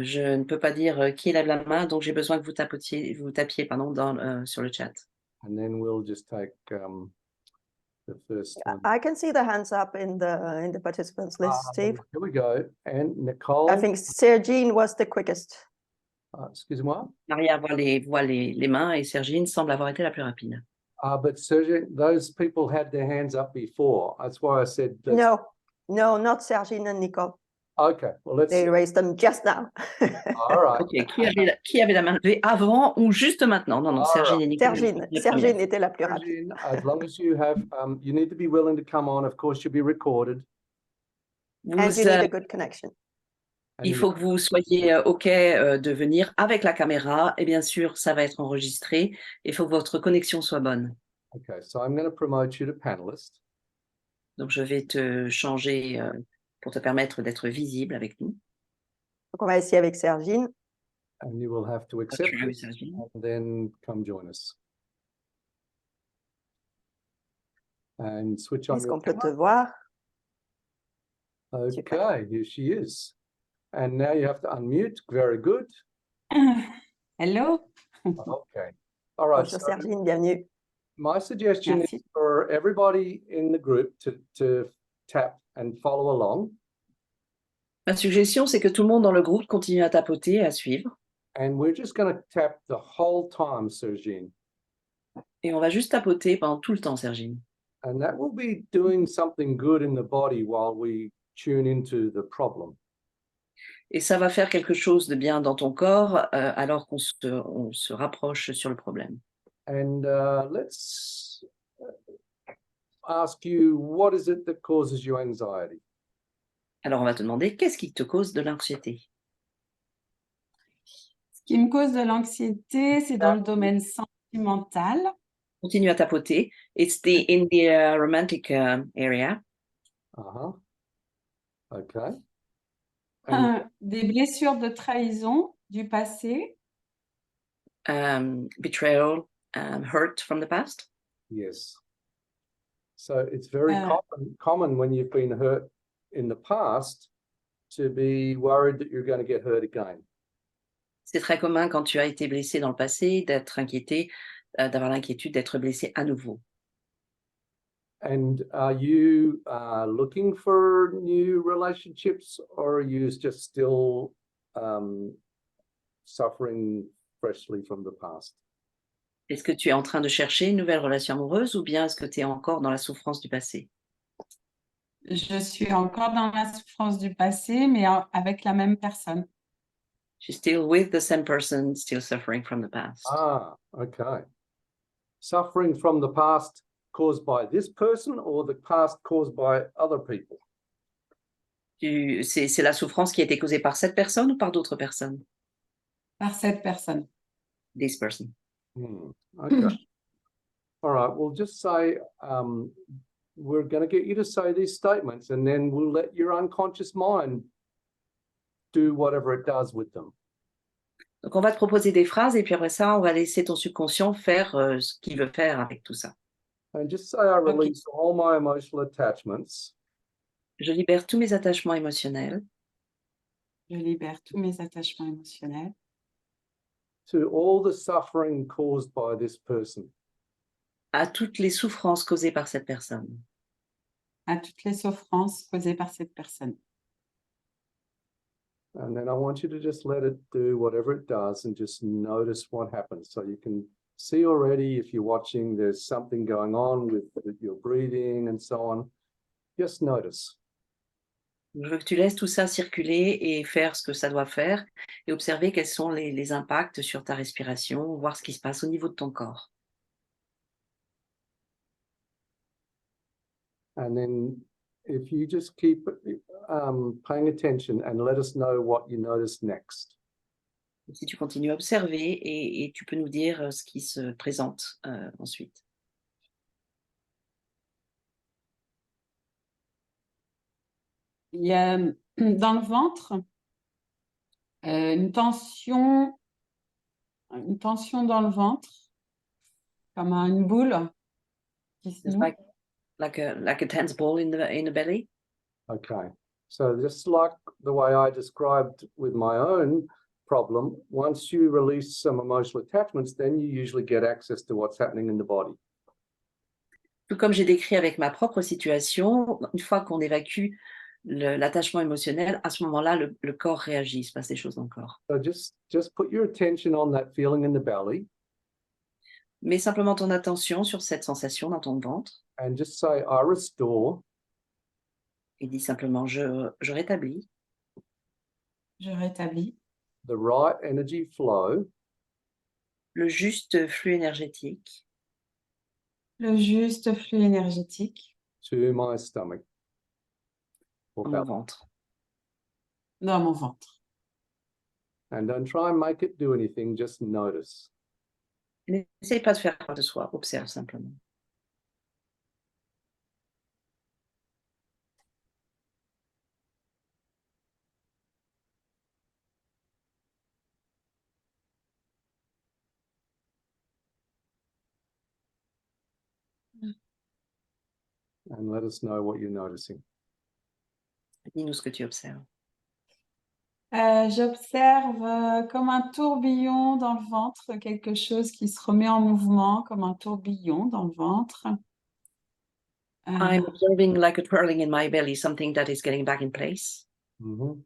Speaker 2: je ne peux pas dire qui lève la main, donc j'ai besoin que vous tapiez sur le chat.
Speaker 3: And then we'll just take the first one.
Speaker 1: I can see the hands up in the participants list, Steve.
Speaker 3: Here we go. And Nicole,
Speaker 1: I think Sergine was the quickest.
Speaker 3: excuse-moi.
Speaker 2: Maria voit les mains et Sergine semble avoir été la plus rapide.
Speaker 3: But Sergey, those people had their hands up before. That's why I said.
Speaker 1: No, not Sergine and Nicole.
Speaker 3: Okay, well, let's.
Speaker 1: They raised them just now.
Speaker 3: All right.
Speaker 2: Ok, qui avait la main levée avant ou juste maintenant? Non, Sergine et Nicole.
Speaker 1: Sergine était la plus rapide.
Speaker 3: Sergine, as long as you have, you need to be willing to come on. Of course, you'll be recorded.
Speaker 1: And you need a good connection.
Speaker 2: Il faut que vous soyez OK de venir avec la caméra et bien sûr, ça va être enregistré. Il faut que votre connexion soit bonne.
Speaker 3: Okay, so I'm going to promote you to panelist.
Speaker 2: Donc, je vais te changer pour te permettre d'être visible avec nous.
Speaker 1: Donc, on va essayer avec Sergine.
Speaker 3: And you will have to accept
Speaker 2: Tu as vu,
Speaker 3: it
Speaker 2: Sergine?
Speaker 3: and then come join us. And switch on
Speaker 1: Est-ce
Speaker 3: your
Speaker 1: qu'on peut te
Speaker 3: camera.
Speaker 1: voir?
Speaker 3: Okay, here she is. And now you have to unmute. Very good.
Speaker 4: Hello.
Speaker 3: Okay. All right.
Speaker 1: Bonjour
Speaker 3: So
Speaker 1: Sergine, bienvenue.
Speaker 3: my suggestion is
Speaker 4: Merci.
Speaker 3: for everybody in the group to tap and follow along.
Speaker 2: Ma suggestion, c'est que tout le monde dans le groupe continue à tapoter et à suivre.
Speaker 3: And we're just going to tap the whole time, Sergine.
Speaker 2: Et on va juste tapoter pendant tout le temps, Sergine.
Speaker 3: And that will be doing something good in the body while we tune into the problem.
Speaker 2: Et ça va faire quelque chose de bien dans ton corps alors qu'on se rapproche sur le problème.
Speaker 3: And let's ask you, what is it that causes you anxiety?
Speaker 2: Alors, on va te demander, qu'est-ce qui te cause de l'anxiété?
Speaker 4: qui me cause de l'anxiété, c'est dans le domaine sentimental.
Speaker 2: Continue à tapoter. It's in the romantic area.
Speaker 3: Uh-huh. Okay. And
Speaker 4: Des blessures de trahison du passé.
Speaker 2: Betrayal, hurt from the past.
Speaker 3: yes. So it's very common when you've been hurt in the past to be worried that you're going to get hurt again.
Speaker 2: C'est très commun quand tu as été blessé dans le passé, d'être inquiété, d'avoir l'inquiétude d'être blessé à nouveau.
Speaker 3: And are you looking for new relationships, or are you just still suffering freshly from the past?
Speaker 2: Est-ce que tu es en train de chercher une nouvelle relation amoureuse ou bien est-ce que tu es encore dans la souffrance du passé?
Speaker 4: Je suis encore dans la souffrance du passé, mais avec la même personne.
Speaker 2: She's still with the same person, still suffering from the past.
Speaker 3: Ah, okay. Suffering from the past caused by this person, or the past caused by other people?
Speaker 2: C'est la souffrance qui a été causée par cette personne ou par d'autres personnes?
Speaker 4: Par cette personne.
Speaker 2: This person.
Speaker 3: Okay. All right, we'll just say we're going to get you to say these statements, and then we'll let your unconscious mind do whatever it does with them.
Speaker 2: Donc, on va te proposer des phrases et puis après ça, on va laisser ton subconscient faire ce qu'il veut faire avec tout ça.
Speaker 3: And just say I release all my emotional attachments.
Speaker 2: Je libère tous mes attachements émotionnels
Speaker 4: Je libère tous mes attachements émotionnels
Speaker 3: to all the suffering caused by this person.
Speaker 2: à toutes les souffrances causées par cette personne.
Speaker 4: à toutes les souffrances causées par cette personne.
Speaker 3: And then I want you to just let it do whatever it does and just notice what happens. So you can see already, if you're watching, there's something going on with your breathing and so on. Just notice.
Speaker 2: Je veux que tu laisses tout ça circuler et faire ce que ça doit faire et observer quels sont les impacts sur ta respiration, voir ce qui se passe au niveau de ton corps.
Speaker 3: And then if you just keep paying attention and let us know what you notice next.
Speaker 2: Si tu continues à observer et tu peux nous dire ce qui se présente ensuite.
Speaker 4: Il y a dans le ventre une tension dans le ventre, comme une boule qui se
Speaker 2: It's
Speaker 4: noue.
Speaker 2: like a tense ball in the belly.
Speaker 3: Okay, so just like the way I described with my own problem, once you release some emotional attachments, then you usually get access to what's happening in the body.
Speaker 2: Tout comme j'ai décrit avec ma propre situation, une fois qu'on évacue l'attachement émotionnel, à ce moment-là, le corps réagit, il se passe des choses dans le corps.
Speaker 3: So just put your attention on that feeling in the belly.
Speaker 2: Mets simplement ton attention sur cette sensation dans ton ventre
Speaker 3: And just say, I restore
Speaker 2: et dis simplement je rétablis
Speaker 4: Je rétablis
Speaker 3: the right energy flow
Speaker 2: le juste flux énergétique
Speaker 4: le juste flux énergétique
Speaker 3: to my stomach. Or
Speaker 2: dans mon
Speaker 3: belly.
Speaker 2: ventre.
Speaker 4: dans mon ventre.
Speaker 3: And don't try and make it do anything, just notice.
Speaker 2: N'essaye pas de faire quoi que ce soit, observe simplement.
Speaker 3: And let us know what you're noticing.
Speaker 2: Dis-nous ce que tu observes.
Speaker 4: J'observe comme un tourbillon dans le ventre, quelque chose qui se remet en mouvement, comme un tourbillon dans le ventre.
Speaker 2: I'm observing like a twirling in my belly, something that is getting back in place.
Speaker 3: Mm-hmm.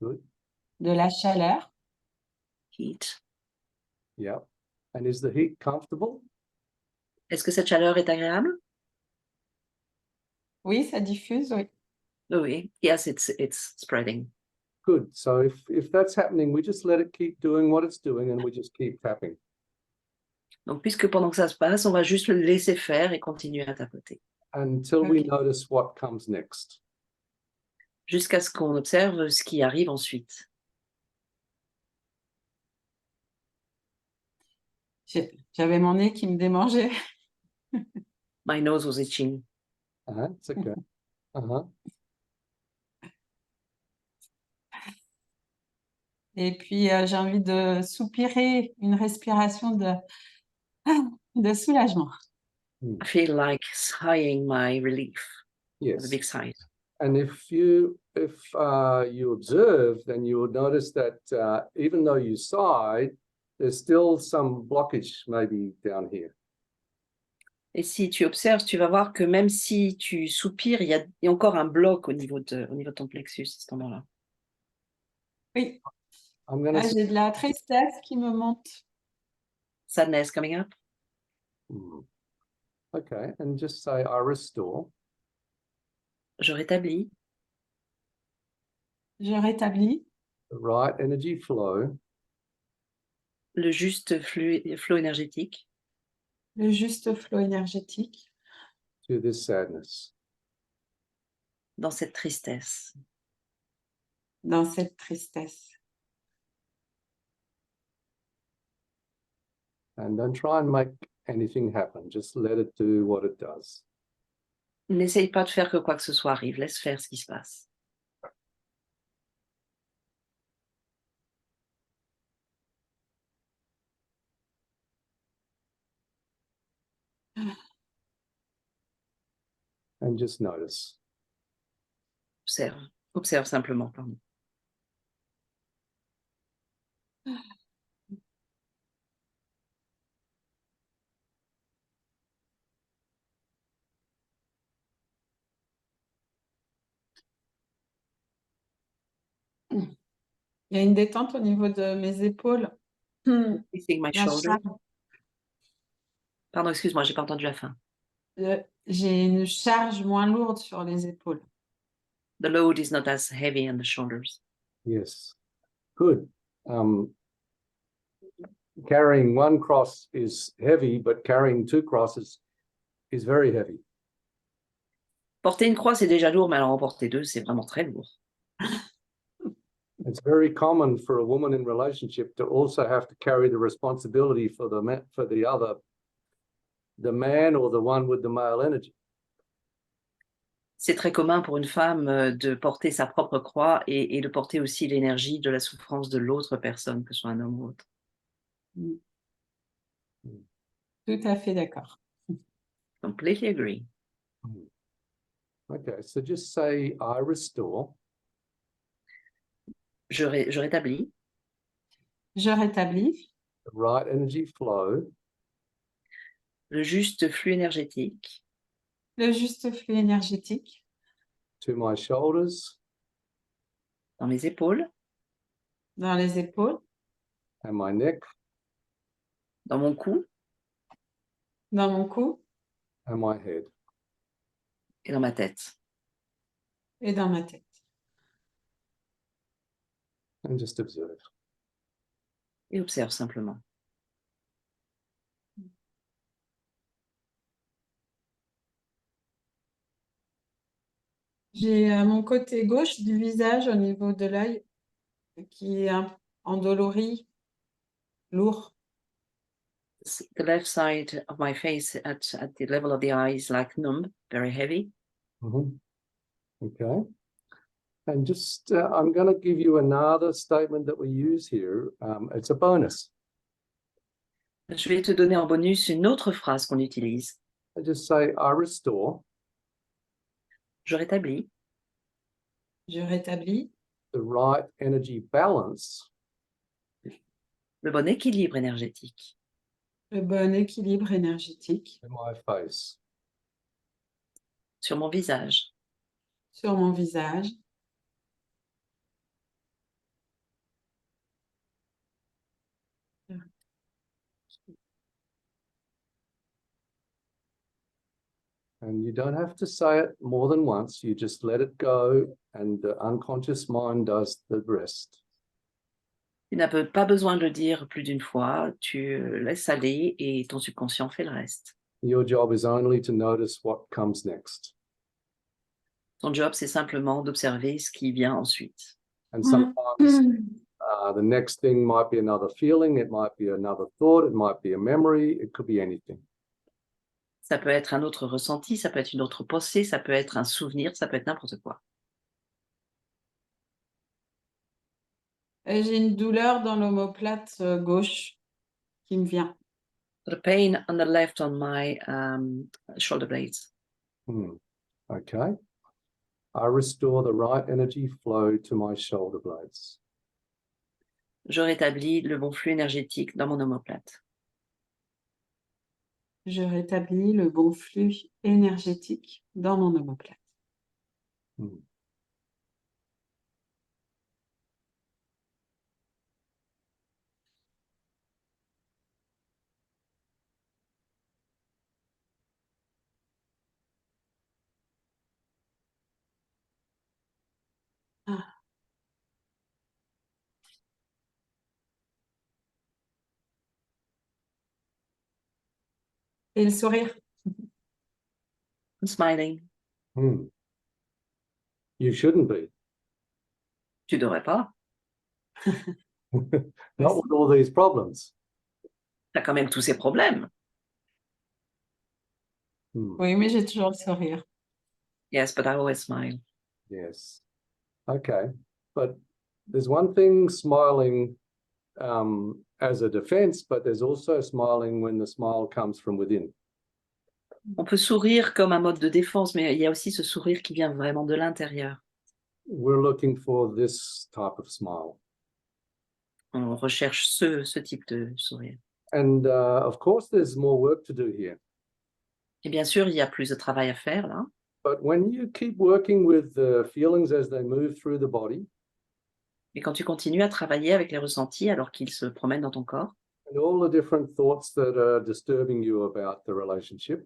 Speaker 3: Good.
Speaker 4: De la chaleur.
Speaker 2: Heat.
Speaker 3: Yeah. And is the heat comfortable?
Speaker 2: Est-ce que cette chaleur est agréable?
Speaker 4: Oui, ça diffuse, oui.
Speaker 2: Oui. Yes, it's spreading.
Speaker 3: Good. So if that's happening, we just let it keep doing what it's doing and we just keep tapping.
Speaker 2: Donc, puisque pendant que ça se passe, on va juste le laisser faire et continuer à tapoter.
Speaker 3: Until we
Speaker 4: Okay.
Speaker 3: notice what comes next.
Speaker 2: Jusqu'à ce qu'on observe ce qui arrive ensuite.
Speaker 4: J'avais mon nez qui me démangeait.
Speaker 2: My nose was itching.
Speaker 3: It's okay. Uh-huh.
Speaker 4: Et puis, j'ai envie de soupirer, une respiration de soulagement.
Speaker 2: I feel like sighing my relief. With a
Speaker 3: Yes.
Speaker 2: big sigh.
Speaker 3: And if you observe, then you will notice that even though you sighed, there's still some blockage maybe down here.
Speaker 2: Et si tu observes, tu vas voir que même si tu soupires, il y a encore un bloc au niveau de ton plexus à cet endroit-là.
Speaker 4: Oui,
Speaker 3: I'm going to
Speaker 4: j'ai de la tristesse qui me monte.
Speaker 2: Sadness coming up.
Speaker 3: Okay, and just say, I restore.
Speaker 2: Je rétablis
Speaker 4: Je rétablis
Speaker 3: The right energy flow
Speaker 2: le juste flot énergétique
Speaker 4: le juste flot énergétique
Speaker 3: to this sadness.
Speaker 2: dans cette tristesse.
Speaker 4: dans cette tristesse.
Speaker 3: And don't try and make anything happen. Just let it do what it does.
Speaker 2: N'essaye pas de faire que quoi que ce soit arrive. Laisse faire ce qui se passe.
Speaker 3: And just notice.
Speaker 2: Observe. Observe simplement. Pardon.
Speaker 4: Il y a une détente au niveau de mes épaules.
Speaker 2: Releasing my
Speaker 4: La
Speaker 2: shoulder.
Speaker 4: charge.
Speaker 2: Pardon, excuse-moi, j'ai pas entendu la fin.
Speaker 4: J'ai une charge moins lourde sur les épaules.
Speaker 2: The load is not as heavy on the shoulders.
Speaker 3: Yes. Good. Carrying one cross is heavy, but carrying two crosses is very heavy.
Speaker 2: Porter une croix, c'est déjà lourd, mais alors en porter deux, c'est vraiment très lourd.
Speaker 3: It's very common for a woman in relationship to also have to carry the responsibility for the man or the one with the male energy.
Speaker 2: C'est très commun pour une femme de porter sa propre croix et de porter aussi l'énergie de la souffrance de l'autre personne, que ce soit un homme ou autre.
Speaker 4: Tout à fait d'accord.
Speaker 2: Completely agree.
Speaker 3: Okay, so just say, I restore.
Speaker 2: Je rétablis
Speaker 4: Je rétablis
Speaker 3: The right energy flow
Speaker 2: le juste flux énergétique
Speaker 4: le juste flux énergétique
Speaker 3: to my shoulders
Speaker 2: dans mes épaules,
Speaker 4: dans les épaules,
Speaker 3: and my neck
Speaker 2: dans mon cou
Speaker 4: dans mon cou
Speaker 3: and my head.
Speaker 2: et dans ma tête.
Speaker 4: et dans ma tête.
Speaker 3: And just observe.
Speaker 2: Et observe simplement.
Speaker 4: J'ai mon côté gauche du visage au niveau de l'œil qui est endolori, lourd.
Speaker 2: The left side of my face at the level of the eyes like numb, very heavy.
Speaker 3: Okay. And just, I'm going to give you another statement that we use here. It's a bonus.
Speaker 2: Je vais te donner en bonus une autre phrase qu'on utilise.
Speaker 3: I just say, I restore
Speaker 2: Je rétablis
Speaker 4: Je rétablis
Speaker 3: the right energy balance
Speaker 2: le bon équilibre énergétique
Speaker 4: le bon équilibre énergétique
Speaker 3: in my face.
Speaker 2: sur mon visage.
Speaker 4: sur mon visage.
Speaker 3: And you don't have to say it more than once. You just let it go and the unconscious mind does the rest.
Speaker 2: Tu n'as pas besoin de le dire plus d'une fois, tu laisses aller et ton subconscient fait le reste.
Speaker 3: Your job is only to notice what comes next.
Speaker 2: Ton job, c'est simplement d'observer ce qui vient ensuite.
Speaker 3: And sometimes The next thing might be another feeling, it might be another thought, it might be a memory, it could be anything.
Speaker 2: Ça peut être un autre ressenti, ça peut être une autre pensée, ça peut être un souvenir, ça peut être n'importe quoi.
Speaker 4: J'ai une douleur dans l'omoplate gauche qui me vient.
Speaker 2: The pain on the left on my shoulder blades.
Speaker 3: Okay. I restore the right energy flow to my shoulder blades.
Speaker 2: Je rétablis le bon flux énergétique dans mon omoplate.
Speaker 4: Je rétablis le bon flux énergétique dans mon omoplate. Ah. Et le sourire.
Speaker 2: I'm smiling.
Speaker 3: You shouldn't be.
Speaker 2: Tu devrais pas.
Speaker 3: Not with all these problems.
Speaker 2: Tu as quand même tous ces problèmes.
Speaker 4: Oui, mais j'ai toujours le sourire.
Speaker 2: Yes, but I always smile.
Speaker 3: Yes. Okay. But there's one thing smiling as a defense, but there's also smiling when the smile comes from within.
Speaker 2: On peut sourire comme un mode de défense, mais il y a aussi ce sourire qui vient vraiment de l'intérieur.
Speaker 3: We're looking for this type of smile.
Speaker 2: On recherche ce type de sourire.
Speaker 3: And of course, there's more work to do here.
Speaker 2: Et bien sûr, il y a plus de travail à faire là.
Speaker 3: But when you keep working with the feelings as they move through the body,
Speaker 2: Mais quand tu continues à travailler avec les ressentis alors qu'ils se promènent dans ton corps,
Speaker 3: and all the different thoughts that are disturbing you about the relationship,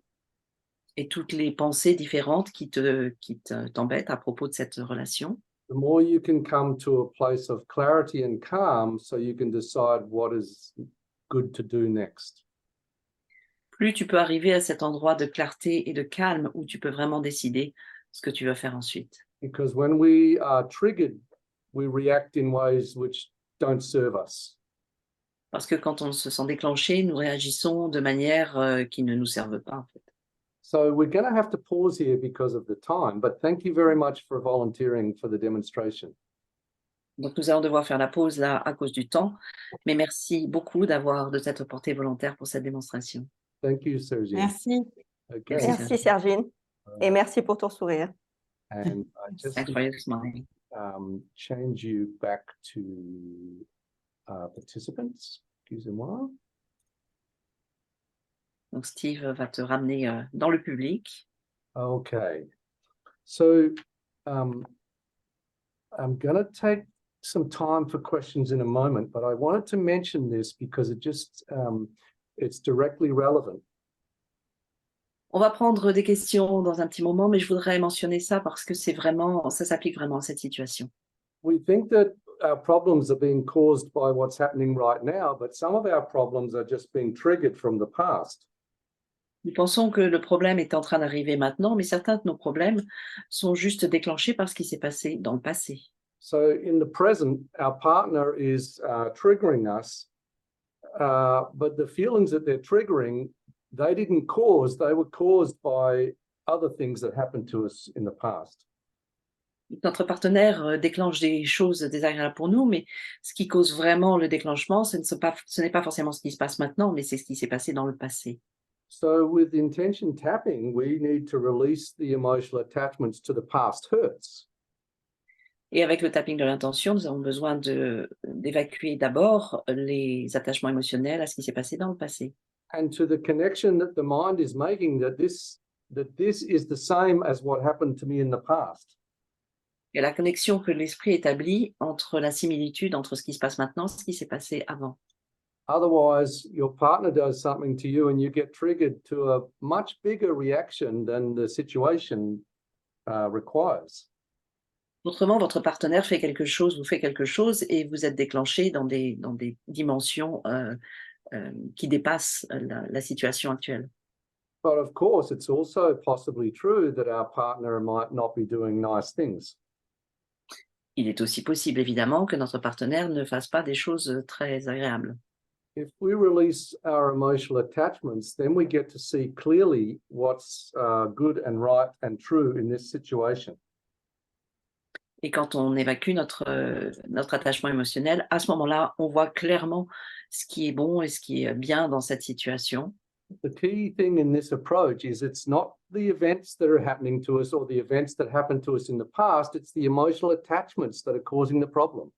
Speaker 2: et toutes les pensées différentes qui t'embêtent à propos de cette relation,
Speaker 3: the more you can come to a place of clarity and calm so you can decide what is good to do next.
Speaker 2: plus tu peux arriver à cet endroit de clarté et de calme où tu peux vraiment décider ce que tu veux faire ensuite.
Speaker 3: Because when we are triggered, we react in ways which don't serve us.
Speaker 2: Parce que quand on se sent déclenché, nous réagissons de manière qui ne nous servent pas en fait.
Speaker 3: So we're going to have to pause here because of the time, but thank you very much for volunteering for the demonstration.
Speaker 2: Donc nous allons devoir faire la pause là à cause du temps, mais merci beaucoup de t'être porté volontaire pour cette démonstration.
Speaker 3: Thank you, Sergine.
Speaker 4: Merci.
Speaker 3: Okay.
Speaker 1: Merci, Sergine. Et merci pour ton sourire.
Speaker 3: And I just
Speaker 2: Thanks for your smile.
Speaker 3: change you back to participants. Excusez-moi.
Speaker 2: Donc Steve va te ramener dans le public.
Speaker 3: Okay. So I'm going to take some time for questions in a moment, but I wanted to mention this because it just it's directly relevant.
Speaker 2: On va prendre des questions dans un petit moment, mais je voudrais mentionner ça parce que ça s'applique vraiment à cette situation.
Speaker 3: We think that our problems are being caused by what's happening right now, but some of our problems are just being triggered from the past.
Speaker 2: Nous pensons que le problème est en train d'arriver maintenant, mais certains de nos problèmes sont juste déclenchés par ce qui s'est passé dans le passé.
Speaker 3: So in the present, our partner is triggering us, but the feelings that they're triggering, they didn't cause, they were caused by other things that happened to us in the past.
Speaker 2: Notre partenaire déclenche des choses désagréables pour nous, mais ce qui cause vraiment le déclenchement, ce n'est pas forcément ce qui se passe maintenant, mais c'est ce qui s'est passé dans le passé.
Speaker 3: So with intention tapping, we need to release the emotional attachments to the past hurts.
Speaker 2: Et avec le tapping de l'intention, nous avons besoin d'évacuer d'abord les attachements émotionnels à ce qui s'est passé dans le passé.
Speaker 3: And to the connection that the mind is making that this is the same as what happened to me in the past.
Speaker 2: Et la connexion que l'esprit établit entre la similitude entre ce qui se passe maintenant et ce qui s'est passé avant.
Speaker 3: Otherwise, your partner does something to you and you get triggered to a much bigger reaction than the situation requires.
Speaker 2: Autrement, votre partenaire fait quelque chose, vous fait quelque chose et vous êtes déclenché dans des dimensions qui dépassent la situation actuelle.
Speaker 3: But of course, it's also possibly true that our partner might not be doing nice things.
Speaker 2: Il est aussi possible, évidemment, que notre partenaire ne fasse pas des choses très agréables.
Speaker 3: If we release our emotional attachments, then we get to see clearly what's good and right and true in this situation.
Speaker 2: Et quand on évacue notre attachement émotionnel, à ce moment-là, on voit clairement ce qui est bon et ce qui est bien dans cette situation.
Speaker 3: The key thing in this approach is it's not the events that are happening to us or the events that happened to us in the past, it's the emotional attachments that are causing the problem.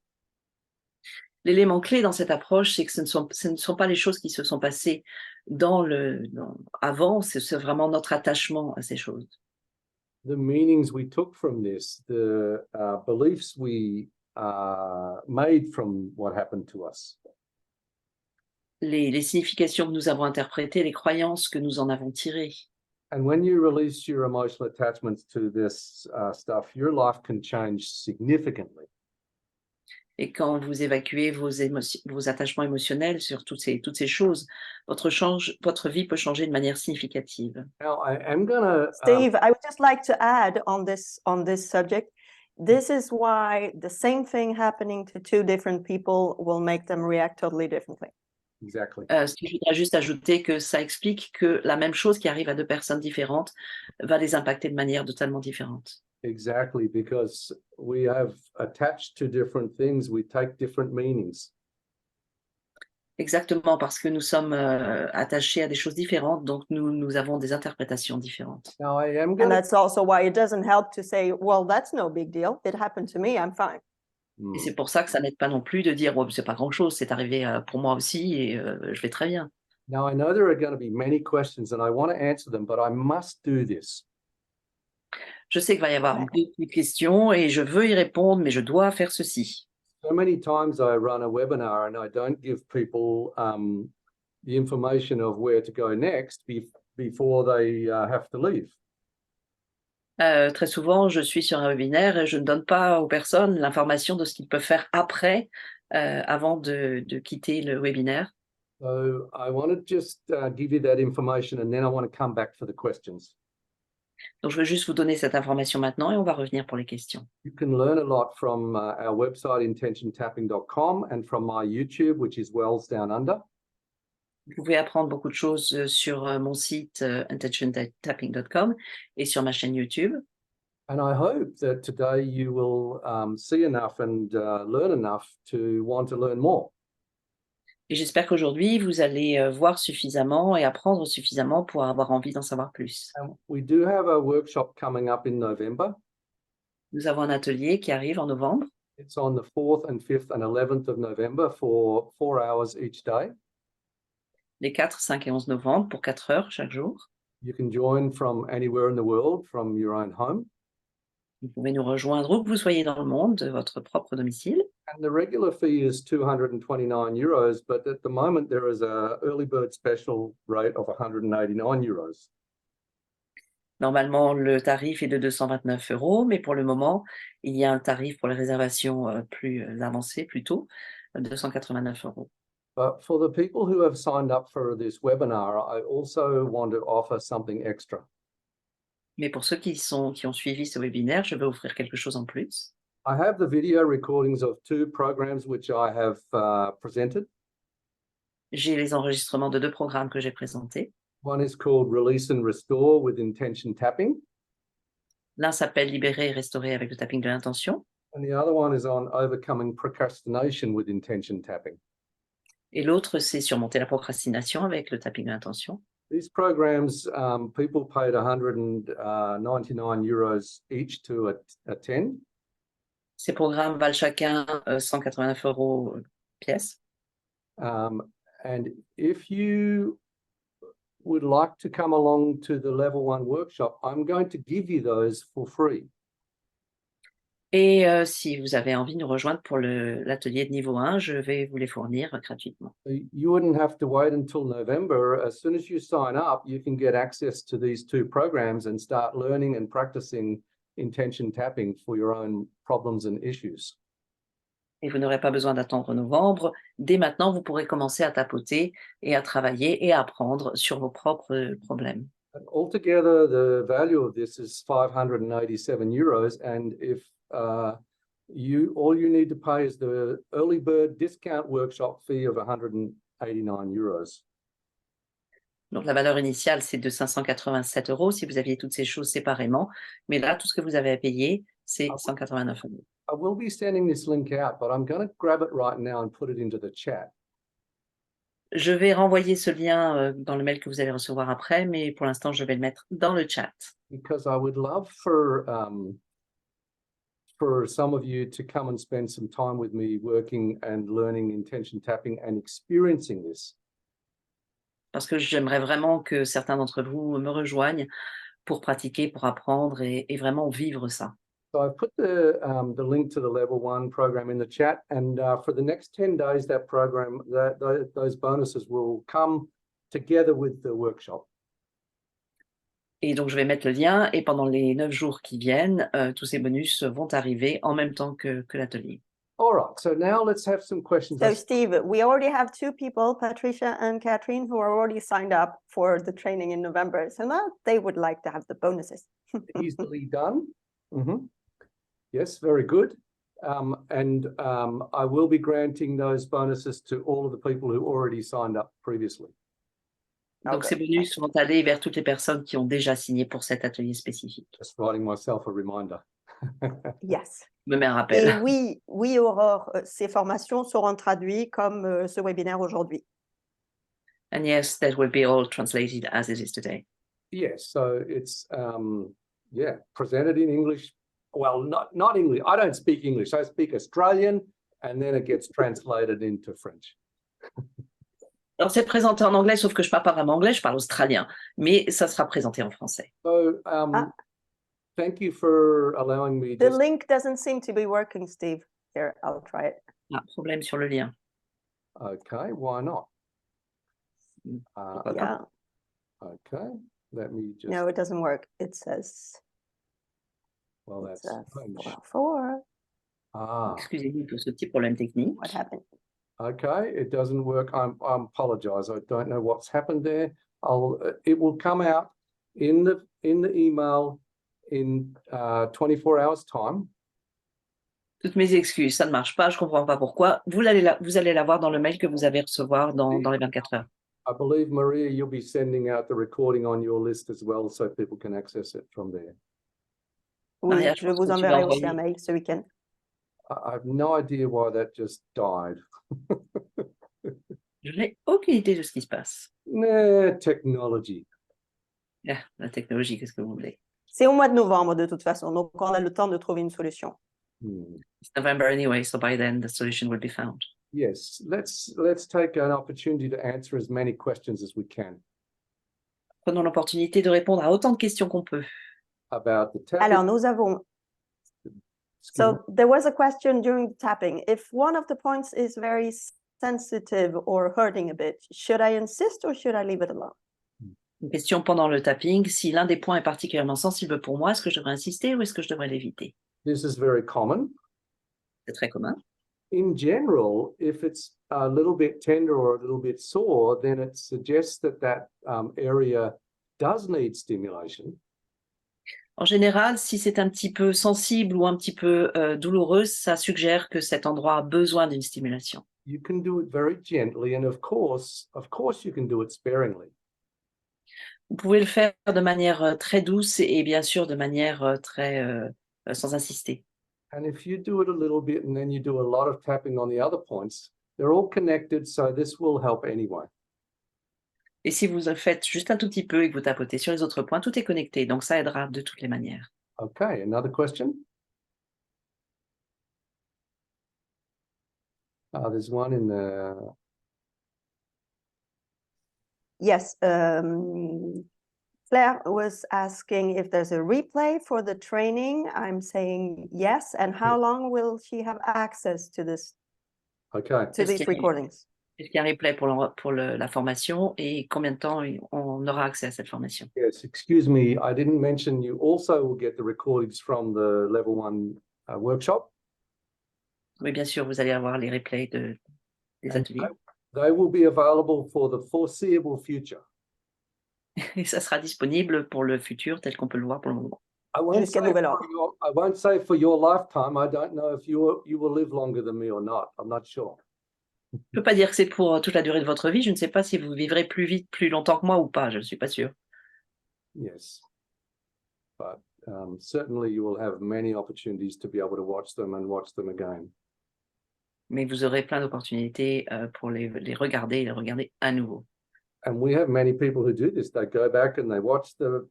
Speaker 2: L'élément clé dans cette approche, c'est que ce ne sont pas les choses qui se sont passées avant, c'est vraiment notre attachement à ces choses.
Speaker 3: The meanings we took from this, the beliefs we made from what happened to us.
Speaker 2: Les significations que nous avons interprétées, les croyances que nous en avons tirées.
Speaker 3: And when you release your emotional attachments to this stuff, your life can change significantly.
Speaker 2: Et quand vous évacuez vos attachements émotionnels sur toutes ces choses, votre vie peut changer de manière significative.
Speaker 3: Now, I am going to...
Speaker 1: Steve, I would just like to add on this subject. This is why the same thing happening to two different people will make them react totally differently.
Speaker 3: Exactly.
Speaker 2: Je voudrais juste ajouter que ça explique que la même chose qui arrive à deux personnes différentes va les impacter de manière totalement différente.
Speaker 3: Exactly, because we have attached to different things, we take different meanings.
Speaker 2: Exactement, parce que nous sommes attachés à des choses différentes, donc nous avons des interprétations différentes.
Speaker 3: Now, I am
Speaker 1: And
Speaker 3: going
Speaker 1: that's also why it doesn't help to say, well, that's no big deal. It happened to me. I'm fine.
Speaker 2: Et c'est pour ça que ça n'aide pas non plus de dire oh, c'est pas grand-chose, c'est arrivé pour moi aussi et je vais très bien.
Speaker 3: Now, I know there are going to be many questions and I want to answer them, but I must do this.
Speaker 2: Je sais qu'il va y avoir beaucoup de questions et je veux y répondre, mais je dois faire ceci.
Speaker 3: So many times I run a webinar and I don't give people the information of where to go next before they have to leave.
Speaker 2: Très souvent, je suis sur un webinaire et je ne donne pas aux personnes l'information de ce qu'ils peuvent faire après, avant de quitter le webinaire.
Speaker 3: So I want to just give you that information and then I want to come back for the questions.
Speaker 2: Donc, je veux juste vous donner cette information maintenant et on va revenir pour les questions.
Speaker 3: You can learn a lot from our website, intentiontapping.com, and from my YouTube, which is Wells Down Under.
Speaker 2: Vous pouvez apprendre beaucoup de choses sur mon site intentiontapping.com et sur ma chaîne YouTube.
Speaker 3: And I hope that today you will see enough and learn enough to want to learn more.
Speaker 2: Et j'espère qu'aujourd'hui, vous allez voir suffisamment et apprendre suffisamment pour avoir envie d'en savoir plus.
Speaker 3: And we do have a workshop coming up in November.
Speaker 2: Nous avons un atelier qui arrive en novembre.
Speaker 3: It's on the 4th and 5th and 11th of November for 4 hours each day.
Speaker 2: Les 4, 5 et 11 novembre pour 4 heures chaque jour.
Speaker 3: You can join from anywhere in the world, from your own home.
Speaker 2: Vous pouvez nous rejoindre où que vous soyez dans le monde, de votre propre domicile.
Speaker 3: And the regular fee is €229, but at the moment there is a early bird special rate of €189.
Speaker 2: Normalement, le tarif est de 229 €, mais pour le moment, il y a un tarif pour les réservations plus avancées, plus tôt, 289 €.
Speaker 3: But for the people who have signed up for this webinar, I also want to offer something extra.
Speaker 2: Mais pour ceux qui ont suivi ce webinaire, je vais offrir quelque chose en plus.
Speaker 3: I have the video recordings of 2 programs which I have presented.
Speaker 2: J'ai les enregistrements de 2 programmes que j'ai présentés.
Speaker 3: One is called Release and Restore with Intention Tapping.
Speaker 2: L'un s'appelle Libérer et restaurer avec le tapping de l'intention.
Speaker 3: And the other one is on overcoming procrastination with intention tapping.
Speaker 2: Et l'autre, c'est surmonter la procrastination avec le tapping de l'intention.
Speaker 3: These programs, people paid €199 each to attend.
Speaker 2: Ces programmes valent chacun 189 € pièce.
Speaker 3: And if you would like to come along to the level 1 workshop, I'm going to give you those for free.
Speaker 2: Et si vous avez envie de nous rejoindre pour l'atelier de niveau 1, je vais vous les fournir gratuitement.
Speaker 3: You wouldn't have to wait until November. As soon as you sign up, you can get access to these 2 programs and start learning and practicing intention tapping for your own problems and issues.
Speaker 2: Et vous n'aurez pas besoin d'attendre novembre. Dès maintenant, vous pourrez commencer à tapoter et à travailler et à apprendre sur vos propres problèmes.
Speaker 3: And altogether, the value of this is €587. And if all you need to pay is the early bird discount workshop fee of 189 euros.
Speaker 2: Donc, la valeur initiale, c'est de 587 € si vous aviez toutes ces choses séparément. Mais là, tout ce que vous avez à payer, c'est 189 €.
Speaker 3: I will be sending this link out, but I'm going to grab it right now and put it into the chat.
Speaker 2: Je vais renvoyer ce lien dans le mail que vous allez recevoir après, mais pour l'instant, je vais le mettre dans le chat.
Speaker 3: Because I would love for some of you to come and spend some time with me working and learning intention tapping and experiencing this.
Speaker 2: Parce que j'aimerais vraiment que certains d'entre vous me rejoignent pour pratiquer, pour apprendre et vraiment vivre ça.
Speaker 3: So I've put the link to the level 1 program in the chat, and for the next 10 days, that program, those bonuses will come together with the workshop.
Speaker 2: Et donc, je vais mettre le lien et pendant les 9 jours qui viennent, tous ces bonus vont arriver en même temps que l'atelier.
Speaker 3: All right, so now let's have some questions.
Speaker 1: So Steve, we already have 2 people, Patricia and Catherine, who are already signed up for the training in November. So now they would like to have the bonuses.
Speaker 3: Easily done. Yes, very good. I will be granting those bonuses to all of the people who already signed up previously.
Speaker 2: Donc, ces bonus vont aller vers toutes les personnes qui ont déjà signé pour cet atelier spécifique.
Speaker 3: Just writing myself a reminder.
Speaker 1: Yes.
Speaker 2: Je me mets un rappel.
Speaker 1: Et oui, Aurore, ces formations seront traduites comme ce webinaire aujourd'hui.
Speaker 2: And yes, that will be all translated as it is today.
Speaker 3: Yes, so it's presented in English. Well, not English. I don't speak English. I speak Australian, and then it gets translated into French.
Speaker 2: Alors, c'est présenté en anglais, sauf que je ne parle pas vraiment anglais, je parle australien, mais ça sera présenté en français.
Speaker 3: So, thank you for allowing me.
Speaker 1: The link doesn't seem to be working, Steve. Here, I'll try it.
Speaker 2: Ah, problème sur le lien.
Speaker 3: Okay, why not?
Speaker 1: Yeah.
Speaker 3: Okay, let me just.
Speaker 1: No, it doesn't work. It says.
Speaker 3: Well, that's strange.
Speaker 1: 4.
Speaker 2: Excusez-nous pour ce petit problème technique.
Speaker 1: What happened?
Speaker 3: Okay, it doesn't work. I apologize. I don't know what's happened there. It will come out in the email in 24 hours time.
Speaker 2: Toutes mes excuses, ça ne marche pas, je ne comprends pas pourquoi. Vous allez la voir dans le mail que vous allez recevoir dans les 24 heures.
Speaker 3: I believe, Maria, you'll be sending out the recording on your list as well, so people can access it from there.
Speaker 1: Oui,
Speaker 2: Maria,
Speaker 1: je vous enverrai aussi un mail ce week-end.
Speaker 3: I have no idea why that just died.
Speaker 2: Je n'ai aucune idée de ce qui se passe.
Speaker 3: Technology.
Speaker 2: Ah, la technologie, qu'est-ce que vous voulez?
Speaker 1: C'est au mois de novembre de toute façon, donc on a le temps de trouver une solution.
Speaker 2: It's November anyway, so by then the solution will be found.
Speaker 3: Yes, let's take an opportunity to answer as many questions as we can.
Speaker 2: Prenons l'opportunité de répondre à autant de questions qu'on peut.
Speaker 3: About the tapping.
Speaker 1: Alors, nous avons. So there was a question during the tapping. If one of the points is very sensitive or hurting a bit, should I insist or should I leave it alone?
Speaker 2: Une question pendant le tapping. Si l'un des points est particulièrement sensible pour moi, est-ce que je devrais insister ou est-ce que je devrais l'éviter?
Speaker 3: This is very common.
Speaker 2: C'est très commun.
Speaker 3: In general, if it's a little bit tender or a little bit sore, then it suggests that area does need stimulation.
Speaker 2: En général, si c'est un petit peu sensible ou un petit peu douloureux, ça suggère que cet endroit a besoin d'une stimulation.
Speaker 3: You can do it very gently, and of course, you can do it sparingly.
Speaker 2: Vous pouvez le faire de manière très douce et bien sûr de manière très sans insister.
Speaker 3: And if you do it a little bit and then you do a lot of tapping on the other points, they're all connected, so this will help anyway.
Speaker 2: Et si vous le faites juste un tout petit peu et que vous tapotez sur les autres points, tout est connecté, donc ça aidera de toutes les manières.
Speaker 3: Okay, another question? There's one in the...
Speaker 1: Yes, Claire was asking if there's a replay for the training. I'm saying yes. And how long will she have access to this?
Speaker 3: Okay.
Speaker 1: To these recordings?
Speaker 2: Est-ce qu'il y a un replay pour la formation et combien de temps on aura accès à cette formation?
Speaker 3: Yes, excuse me, I didn't mention you also will get the recordings from the level 1 workshop.
Speaker 2: Oui, bien sûr, vous allez avoir les replays des ateliers.
Speaker 3: They will be available for the foreseeable future.
Speaker 2: Et ça sera disponible pour le futur tel qu'on peut le voir pour le moment.
Speaker 1: jusqu'à nouvel ordre.
Speaker 3: I won't say for your lifetime. I don't know if you will live longer than me or not. I'm not sure.
Speaker 2: Je ne peux pas dire que c'est pour toute la durée de votre vie. Je ne sais pas si vous vivrez plus vite, plus longtemps que moi ou pas. Je ne suis pas sûre.
Speaker 3: Yes. But certainly you will have many opportunities to be able to watch them and watch them again.
Speaker 2: Mais vous aurez plein d'opportunités pour les regarder et les regarder à nouveau.
Speaker 3: And we have many people who do this. They go back and they watch the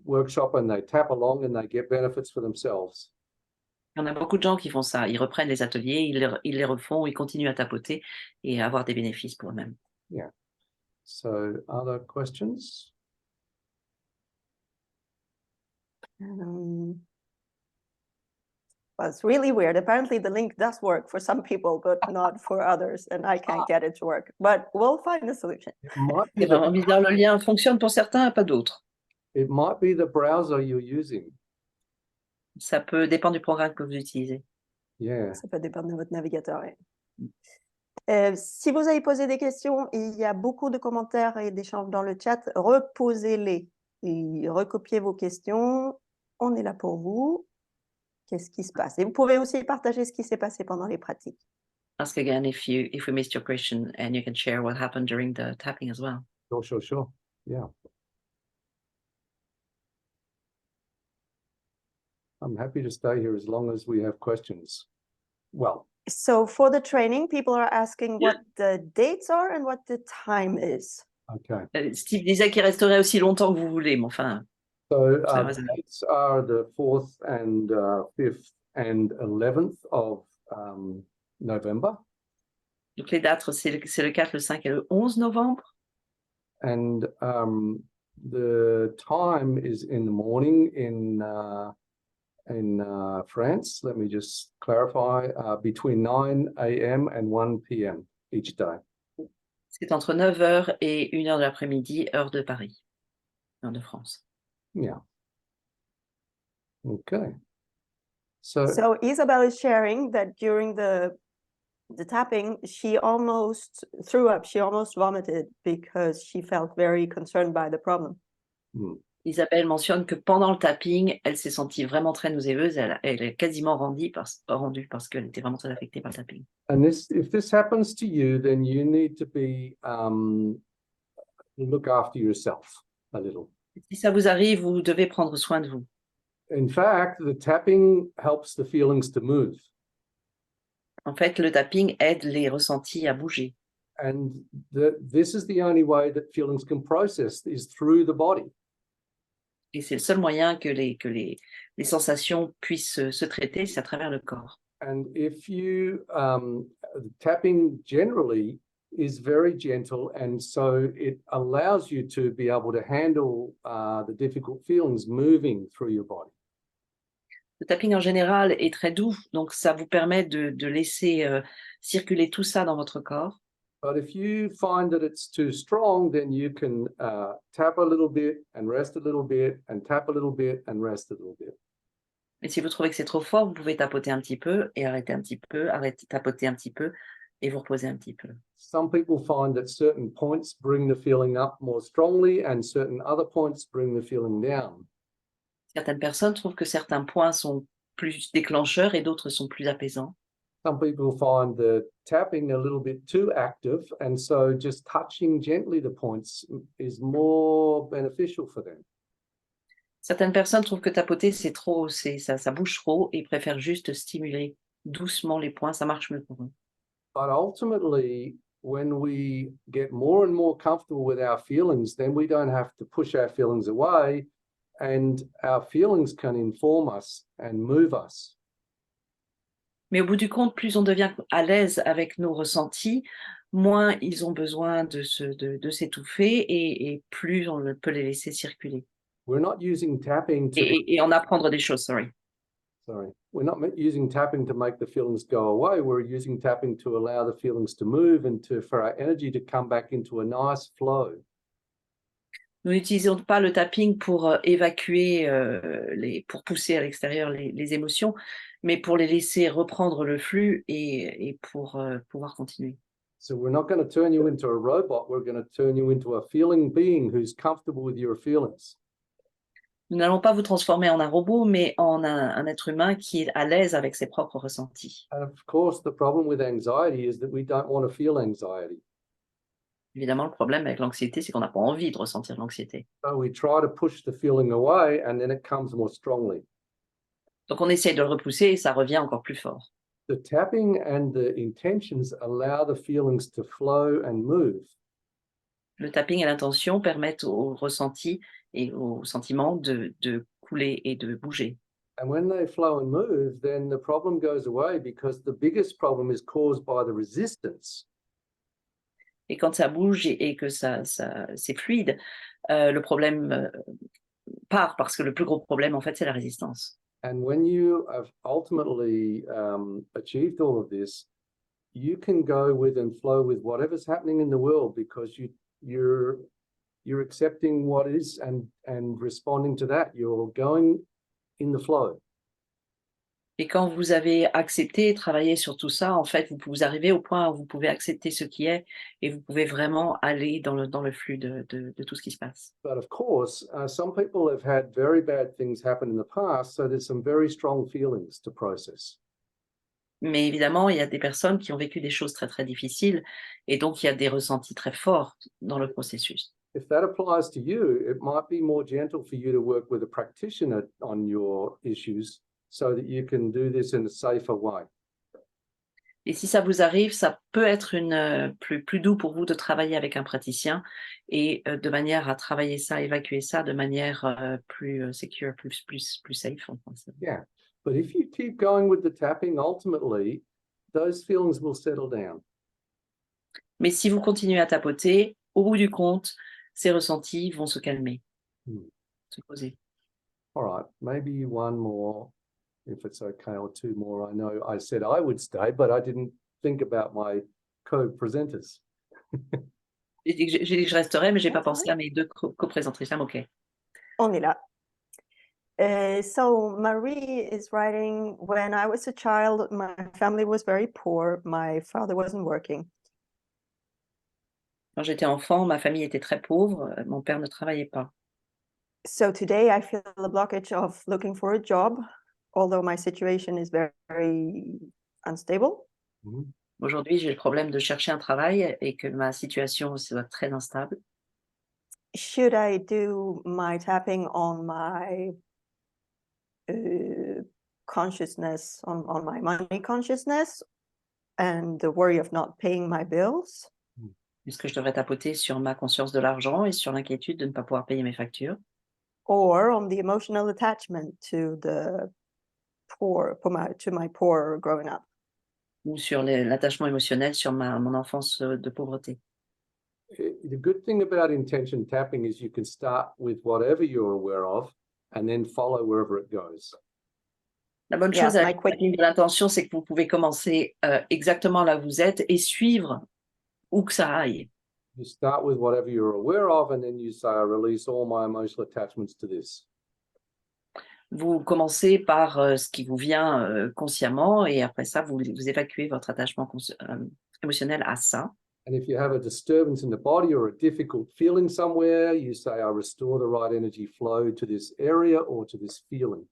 Speaker 3: workshop and they tap along and they get benefits for themselves.
Speaker 2: Il y en a beaucoup de gens qui font ça. Ils reprennent les ateliers, ils les refont, ils continuent à tapoter et à avoir des bénéfices pour eux-mêmes.
Speaker 3: Yeah. So, other questions?
Speaker 1: Well, it's really weird. Apparently the link does work for some people, but not for others, and I can't get it to work. But we'll find a solution.
Speaker 3: It might
Speaker 2: C'est
Speaker 3: be
Speaker 2: vraiment bizarre, le lien fonctionne pour certains, pas d'autres.
Speaker 3: it might be the browser you're using.
Speaker 2: Ça peut dépendre du programme que vous utilisez.
Speaker 3: Yeah.
Speaker 1: Ça peut dépendre de votre navigateur. Ouais. Si vous avez posé des questions, il y a beaucoup de commentaires et d'échanges dans le chat. Reposez-les et recopiez vos questions. On est là pour vous. Qu'est-ce qui se passe? Et vous pouvez aussi partager ce qui s'est passé pendant les pratiques.
Speaker 2: Ask again if we missed your question, and you can share what happened during the tapping as well.
Speaker 3: Sure. Yeah. I'm happy to stay here as long as we have questions. Well,
Speaker 1: So for the training, people are asking what the dates are and what the time is.
Speaker 3: okay.
Speaker 2: Steve disait qu'il resterait aussi longtemps que vous voulez, mais enfin,
Speaker 3: So
Speaker 2: Ça
Speaker 3: the
Speaker 2: résonne.
Speaker 3: dates are the 4th and 5th and 11th of November.
Speaker 2: donc les dates, c'est le 4, le 5 et le 11 novembre.
Speaker 3: And the time is in the morning in France. Let me just clarify, between 9 a.m. and 1 p.m. each day.
Speaker 2: C'est entre 9h et 1h de l'après-midi, heure de Paris, heure de France.
Speaker 3: Yeah. Okay. So
Speaker 1: So Isabel is sharing that during the tapping, she almost threw up. She almost vomited because she felt very concerned by the problem.
Speaker 2: Isabelle mentionne que pendant le tapping, elle s'est sentie vraiment très nauséeuse. Elle est quasiment rendue parce qu'elle était vraiment très affectée par le tapping.
Speaker 3: and if this happens to you, then you need to be look after yourself a little.
Speaker 2: Si ça vous arrive, vous devez prendre soin de vous.
Speaker 3: In fact, the tapping helps the feelings to move.
Speaker 2: En fait, le tapping aide les ressentis à bouger.
Speaker 3: And this is the only way that feelings can process is through the body.
Speaker 2: Et c'est le seul moyen que les sensations puissent se traiter, c'est à travers le corps.
Speaker 3: And if you, tapping generally is very gentle, and so it allows you to be able to handle the difficult feelings moving through your body.
Speaker 2: Le tapping en général est très doux, donc ça vous permet de laisser circuler tout ça dans votre corps.
Speaker 3: But if you find that it's too strong, then you can tap a little bit and rest a little bit and tap a little bit and rest a little bit.
Speaker 2: Mais si vous trouvez que c'est trop fort, vous pouvez tapoter un petit peu et arrêter un petit peu, tapoter un petit peu et vous reposer un petit peu.
Speaker 3: Some people find that certain points bring the feeling up more strongly and certain other points bring the feeling down.
Speaker 2: Certaines personnes trouvent que certains points sont plus déclencheurs et d'autres sont plus apaisants.
Speaker 3: Some people find the tapping a little bit too active, and so just touching gently the points is more beneficial for them.
Speaker 2: Certaines personnes trouvent que tapoter, c'est trop, ça bouge trop et préfèrent juste stimuler doucement les points, ça marche mieux pour eux.
Speaker 3: But ultimately, when we get more and more comfortable with our feelings, then we don't have to push our feelings away, and our feelings can inform us and move us.
Speaker 2: Mais au bout du compte, plus on devient à l'aise avec nos ressentis, moins ils ont besoin de s'étouffer et plus on peut les laisser circuler.
Speaker 3: We're not using tapping to
Speaker 2: Et en apprendre des choses,
Speaker 3: we're not using tapping to make the feelings go away. We're using tapping to allow the feelings to move and for our energy to come back into a nice flow.
Speaker 2: Nous n'utilisons pas le tapping pour évacuer, pour pousser à l'extérieur les émotions, mais pour les laisser reprendre le flux et pour pouvoir continuer.
Speaker 3: So we're not going to turn you into a robot. We're going to turn you into a feeling being who's comfortable with your feelings.
Speaker 2: Nous n'allons pas vous transformer en un robot, mais en un être humain qui est à l'aise avec ses propres ressentis.
Speaker 3: And of course, the problem with anxiety is that we don't want to feel anxiety.
Speaker 2: Évidemment, le problème avec l'anxiété, c'est qu'on n'a pas envie de ressentir l'anxiété.
Speaker 3: So we try to push the feeling away and then it comes more strongly.
Speaker 2: Donc on essaye de le repousser et ça revient encore plus fort.
Speaker 3: The tapping and the intentions allow the feelings to flow and move.
Speaker 2: Le tapping et l'intention permettent aux ressentis et aux sentiments de couler et de bouger.
Speaker 3: And when they flow and move, then the problem goes away because the biggest problem is caused by the resistance.
Speaker 2: Et quand ça bouge et que c'est fluide, le problème part parce que le plus gros problème, en fait, c'est la résistance.
Speaker 3: And when you have ultimately achieved all of this, you can go with and flow with whatever's happening in the world because you're accepting what is and responding to that. You're going in the flow.
Speaker 2: Et quand vous avez accepté et travaillé sur tout ça, en fait, vous arrivez au point où vous pouvez accepter ce qui est et vous pouvez vraiment aller dans le flux de tout ce qui se passe.
Speaker 3: But of course, some people have had very bad things happen in the past, so there's some very strong feelings to process.
Speaker 2: Mais évidemment, il y a des personnes qui ont vécu des choses très, très difficiles et donc il y a des ressentis très forts dans le processus.
Speaker 3: If that applies to you, it might be more gentle for you to work with a practitioner on your issues so that you can do this in a safer way.
Speaker 2: Et si ça vous arrive, ça peut être plus doux pour vous de travailler avec un praticien et de manière à travailler ça, évacuer ça de manière plus secure, plus safe en français.
Speaker 3: Yeah, but if you keep going with the tapping, ultimately, those feelings will settle down.
Speaker 2: Mais si vous continuez à tapoter, au bout du compte, ces ressentis vont se calmer, se poser.
Speaker 3: All right, maybe one more, if it's okay, or two more. I know I said I would stay, but I didn't think about my co-presenters.
Speaker 2: J'ai dit que je resterai, mais je n'ai pas
Speaker 1: That's
Speaker 2: pensé à mes deux co-présentrices. OK.
Speaker 1: On est là. So Marie is writing, when I was a child, my family was very poor. My father wasn't working.
Speaker 2: Quand j'étais enfant, ma famille était très pauvre, mon père ne travaillait pas.
Speaker 1: So today I feel a blockage of looking for a job, although my situation is very unstable.
Speaker 2: Aujourd'hui, j'ai le problème de chercher un travail et que ma situation soit très instable.
Speaker 1: Should I do my tapping on my consciousness, on my money consciousness and the worry of not paying my bills?
Speaker 2: Est-ce que je devrais tapoter sur ma conscience de l'argent et sur l'inquiétude de ne pas pouvoir payer mes factures?
Speaker 1: Or on the emotional attachment to the poor, to my poor growing up?
Speaker 2: Ou sur l'attachement émotionnel sur mon enfance de pauvreté?
Speaker 3: The good thing about intention tapping is you can start with whatever you're aware of and then follow wherever it goes.
Speaker 2: La bonne chose avec l'intention, c'est que vous pouvez commencer exactement là où vous êtes et suivre où que ça aille.
Speaker 3: You start with whatever you're aware of and then you say, I release all my emotional attachments to this.
Speaker 2: Vous commencez par ce qui vous vient consciemment et après ça, vous évacuez votre attachement émotionnel à ça.
Speaker 3: And if you have a disturbance in the body or a difficult feeling somewhere, you say, I restore the right energy flow to this area or to this feeling.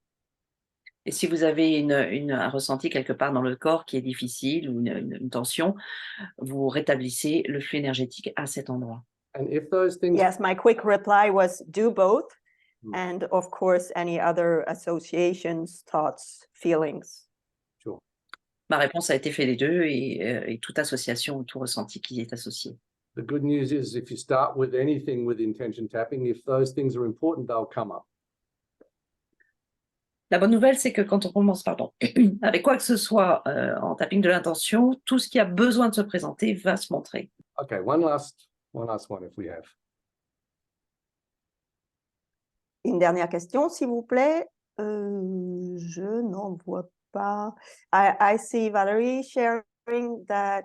Speaker 2: Et si vous avez un ressenti quelque part dans le corps qui est difficile ou une tension, vous rétablissez le flux énergétique à cet endroit.
Speaker 3: And if those things...
Speaker 1: Yes, my quick reply was do both. And of course, any other associations, thoughts, feelings.
Speaker 3: Sure.
Speaker 2: Ma réponse a été fait les deux et toute association ou tout ressenti qui est associé.
Speaker 3: The good news is if you start with anything with intention tapping, if those things are important, they'll come up.
Speaker 2: La bonne nouvelle, c'est que quand on commence, avec quoi que ce soit en tapping de l'intention, tout ce qui a besoin de se présenter va se montrer.
Speaker 3: Okay, one last one if we have.
Speaker 1: Une dernière question, s'il vous plaît. Je n'en vois pas. I see Valerie sharing that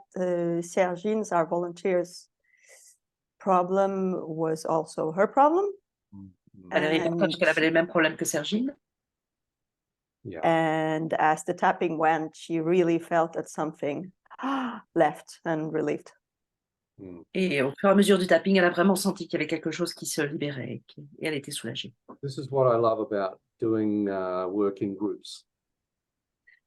Speaker 1: Sergine's, our volunteers, problem was also her problem.
Speaker 2: Valérie partage qu'elle avait le même problème que Sergine.
Speaker 3: Yeah.
Speaker 1: And as the tapping went, she really felt that something left and relieved.
Speaker 2: Et au fur et à mesure du tapping, elle a vraiment senti qu'il y avait quelque chose qui se libérait et elle était soulagée.
Speaker 3: This is what I love about doing work in groups.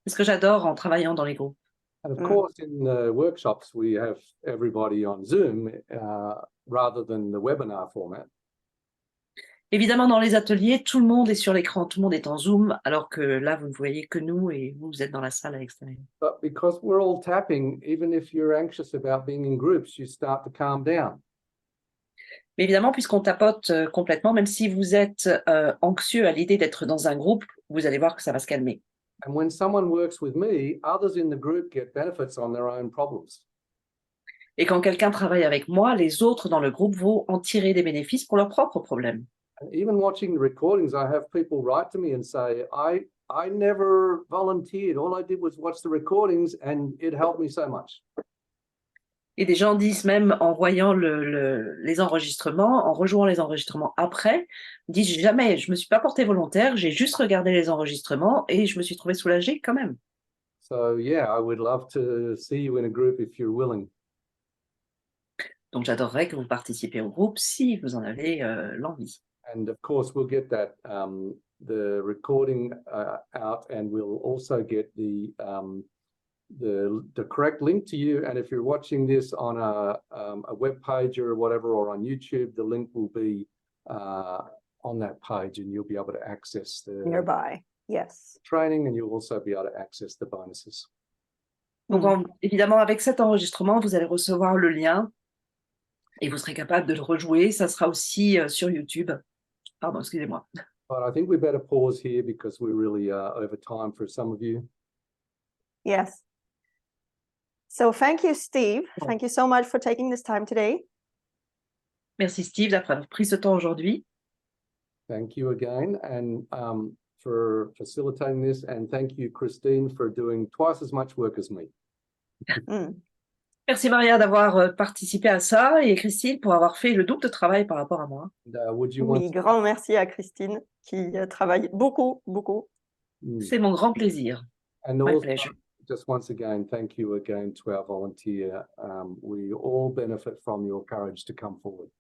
Speaker 2: C'est ce que j'adore en travaillant dans les groupes.
Speaker 3: And of course, in the workshops, we have everybody on Zoom rather than the webinar format.
Speaker 2: Évidemment, dans les ateliers, tout le monde est sur l'écran, tout le monde est en Zoom, alors que là, vous ne voyez que nous et vous êtes dans la salle à l'extérieur.
Speaker 3: But because we're all tapping, even if you're anxious about being in groups, you start to calm down.
Speaker 2: Mais évidemment, puisqu'on tapote complètement, même si vous êtes anxieux à l'idée d'être dans un groupe, vous allez voir que ça va se calmer.
Speaker 3: And when someone works with me, others in the group get benefits on their own problems.
Speaker 2: Et quand quelqu'un travaille avec moi, les autres dans le groupe vont en tirer des bénéfices pour leurs propres problèmes.
Speaker 3: And even watching the recordings, I have people write to me and say, I never volunteered. All I did was watch the recordings and it helped me so much.
Speaker 2: Et des gens disent même en voyant les enregistrements, en rejouant les enregistrements après, disent jamais, je me suis pas porté volontaire, j'ai juste regardé les enregistrements et je me suis trouvé soulagée quand même.
Speaker 3: So yeah, I would love to see you in a group if you're willing.
Speaker 2: Donc j'adorerais que vous participiez au groupe si vous en avez l'envie.
Speaker 3: And of course, we'll get that the recording out, and we'll also get the correct link to you. And if you're watching this on a web page or whatever, or on YouTube, the link will be on that page, and you'll be able to access the
Speaker 1: Nearby, yes.
Speaker 3: training, and you'll also be able to access the bonuses.
Speaker 2: Donc évidemment, avec cet enregistrement, vous allez recevoir le lien et vous serez capable de le rejouer. Ça sera aussi sur YouTube. Pardon, excusez-moi.
Speaker 3: But I think we better pause here because we're really over time for some of you.
Speaker 1: Yes. So thank you, Steve. Thank you so much for taking this time today.
Speaker 2: Merci Steve d'avoir pris ce temps aujourd'hui.
Speaker 3: Thank you again, and for facilitating this, and thank you, Christine, for doing twice as much work as me.
Speaker 2: Merci Maria d'avoir participé à ça et Christine pour avoir fait le double de travail par rapport à moi.
Speaker 3: And, would you
Speaker 1: Oui,
Speaker 3: want
Speaker 1: grand merci à Christine qui travaille beaucoup, beaucoup.
Speaker 2: C'est mon grand plaisir.
Speaker 3: and
Speaker 2: My
Speaker 3: also,
Speaker 2: pleasure.
Speaker 3: just once again, thank you again to our volunteer. We all benefit from your courage to come forward.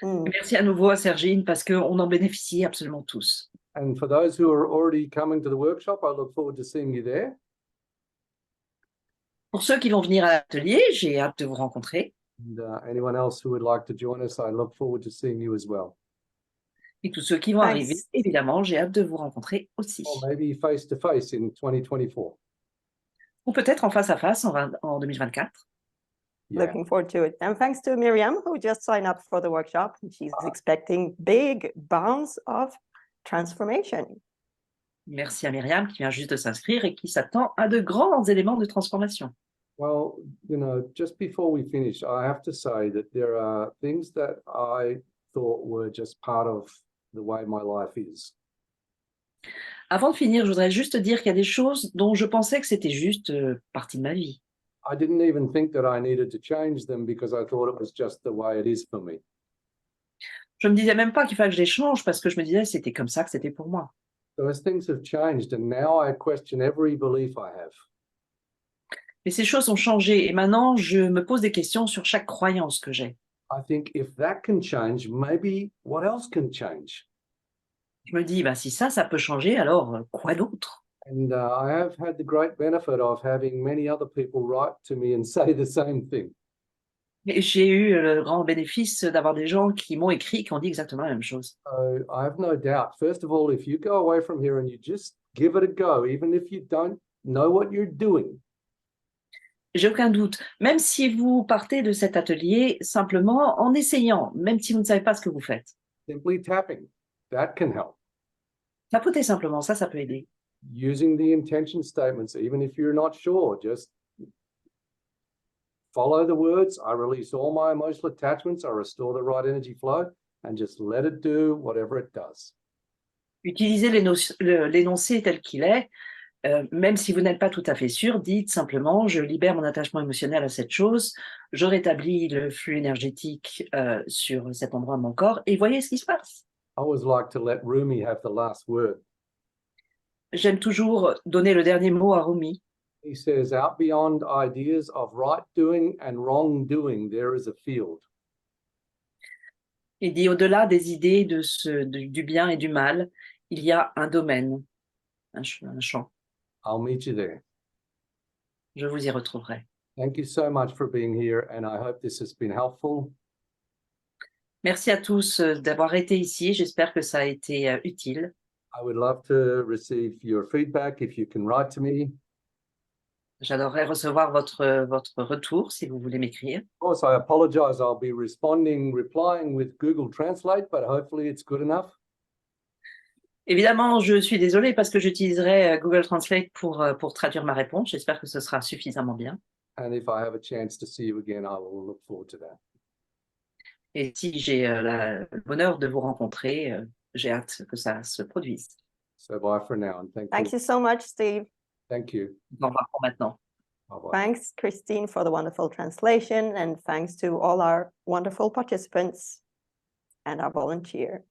Speaker 2: Merci à nouveau à Sergine parce qu'on en bénéficie absolument tous.
Speaker 3: And for those who are already coming to the workshop, I look forward to seeing you there.
Speaker 2: Pour ceux qui vont venir à l'atelier, j'ai hâte de vous rencontrer.
Speaker 3: And anyone else who would like to join us, I look forward to seeing you as well.
Speaker 2: Et tous ceux qui vont
Speaker 1: Thanks.
Speaker 2: arriver, évidemment, j'ai hâte de vous rencontrer aussi.
Speaker 3: Or maybe face to face in 2024.
Speaker 2: Ou peut-être en face à face en 2024.
Speaker 3: Yeah.
Speaker 1: Looking forward to it. And thanks to Miriam, who just signed up for the workshop. She's expecting big bounce of transformation.
Speaker 2: Merci à Myriam qui vient juste de s'inscrire et qui s'attend à de grands éléments de transformation.
Speaker 3: Well, you know, just before we finish, I have to say that there are things that I thought were just part of the way my life is.
Speaker 2: Avant de finir, je voudrais juste dire qu'il y a des choses dont je pensais que c'était juste partie de ma vie.
Speaker 3: I didn't even think that I needed to change them because I thought it was just the way it is for me.
Speaker 2: Je me disais même pas qu'il fallait que je les change parce que je me disais c'était comme ça que c'était pour moi.
Speaker 3: Those things have changed, and now I question every belief I have.
Speaker 2: Mais ces choses ont changé et maintenant je me pose des questions sur chaque croyance que j'ai.
Speaker 3: I think if that can change, maybe what else can change?
Speaker 2: Je me dis, bah, si ça peut changer, alors quoi d'autre?
Speaker 3: And I have had the great benefit of having many other people write to me and say the same thing.
Speaker 2: Et j'ai eu le grand bénéfice d'avoir des gens qui m'ont écrit, qui ont dit exactement la même chose.
Speaker 3: So I have no doubt, first of all, if you go away from here and you just give it a go, even if you don't know what you're doing,
Speaker 2: J'ai aucun doute, même si vous partez de cet atelier simplement en essayant, même si vous ne savez pas ce que vous faites.
Speaker 3: simply tapping, that can help.
Speaker 2: Tapotez simplement, ça peut aider.
Speaker 3: Using the intention statements, even if you're not sure, just follow the words. I release all my emotional attachments. I restore the right energy flow, and just let it do whatever it does.
Speaker 2: Utilisez l'énoncé tel qu'il est, même si vous n'êtes pas tout à fait sûr, dites simplement, je libère mon attachement émotionnel à cette chose, je rétablis le flux énergétique sur cet endroit de mon corps, et voyez ce qui se passe.
Speaker 3: I always like to let Rumi have the last word.
Speaker 2: J'aime toujours donner le dernier mot à Rumi.
Speaker 3: He says, out beyond ideas of right doing and wrong doing, there is a field.
Speaker 2: Il dit au-delà des idées du bien et du mal, il y a un domaine, un champ.
Speaker 3: I'll meet you there.
Speaker 2: Je vous y retrouverai.
Speaker 3: Thank you so much for being here, and I hope this has been helpful.
Speaker 2: Merci à tous d'avoir été ici. J'espère que ça a été utile.
Speaker 3: I would love to receive your feedback if you can write to me.
Speaker 2: J'adorerais recevoir votre retour si vous voulez m'écrire.
Speaker 3: Of course, I apologize. I'll be replying with Google Translate, but hopefully it's good enough.
Speaker 2: Évidemment, je suis désolée parce que j'utiliserai Google Translate pour traduire ma réponse. J'espère que ce sera suffisamment bien.
Speaker 3: And if I have a chance to see you again, I will look forward to that.
Speaker 2: Et si j'ai le bonheur de vous rencontrer, j'ai hâte que ça se produise.
Speaker 3: So bye for now, and
Speaker 1: Thank you so much, Steve.
Speaker 3: Thank you.
Speaker 2: Au revoir pour maintenant.
Speaker 3: Bye-bye.
Speaker 1: Thanks, Christine, for the wonderful translation, and thanks to all our wonderful participants and our volunteer.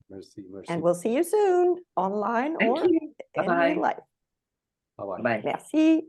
Speaker 3: Merci, merci.
Speaker 1: And we'll see you soon, online
Speaker 2: Thank
Speaker 1: or
Speaker 2: you.
Speaker 1: in
Speaker 2: Bye-bye.
Speaker 1: real life.
Speaker 3: Bye-bye.
Speaker 2: Bye.
Speaker 1: Merci.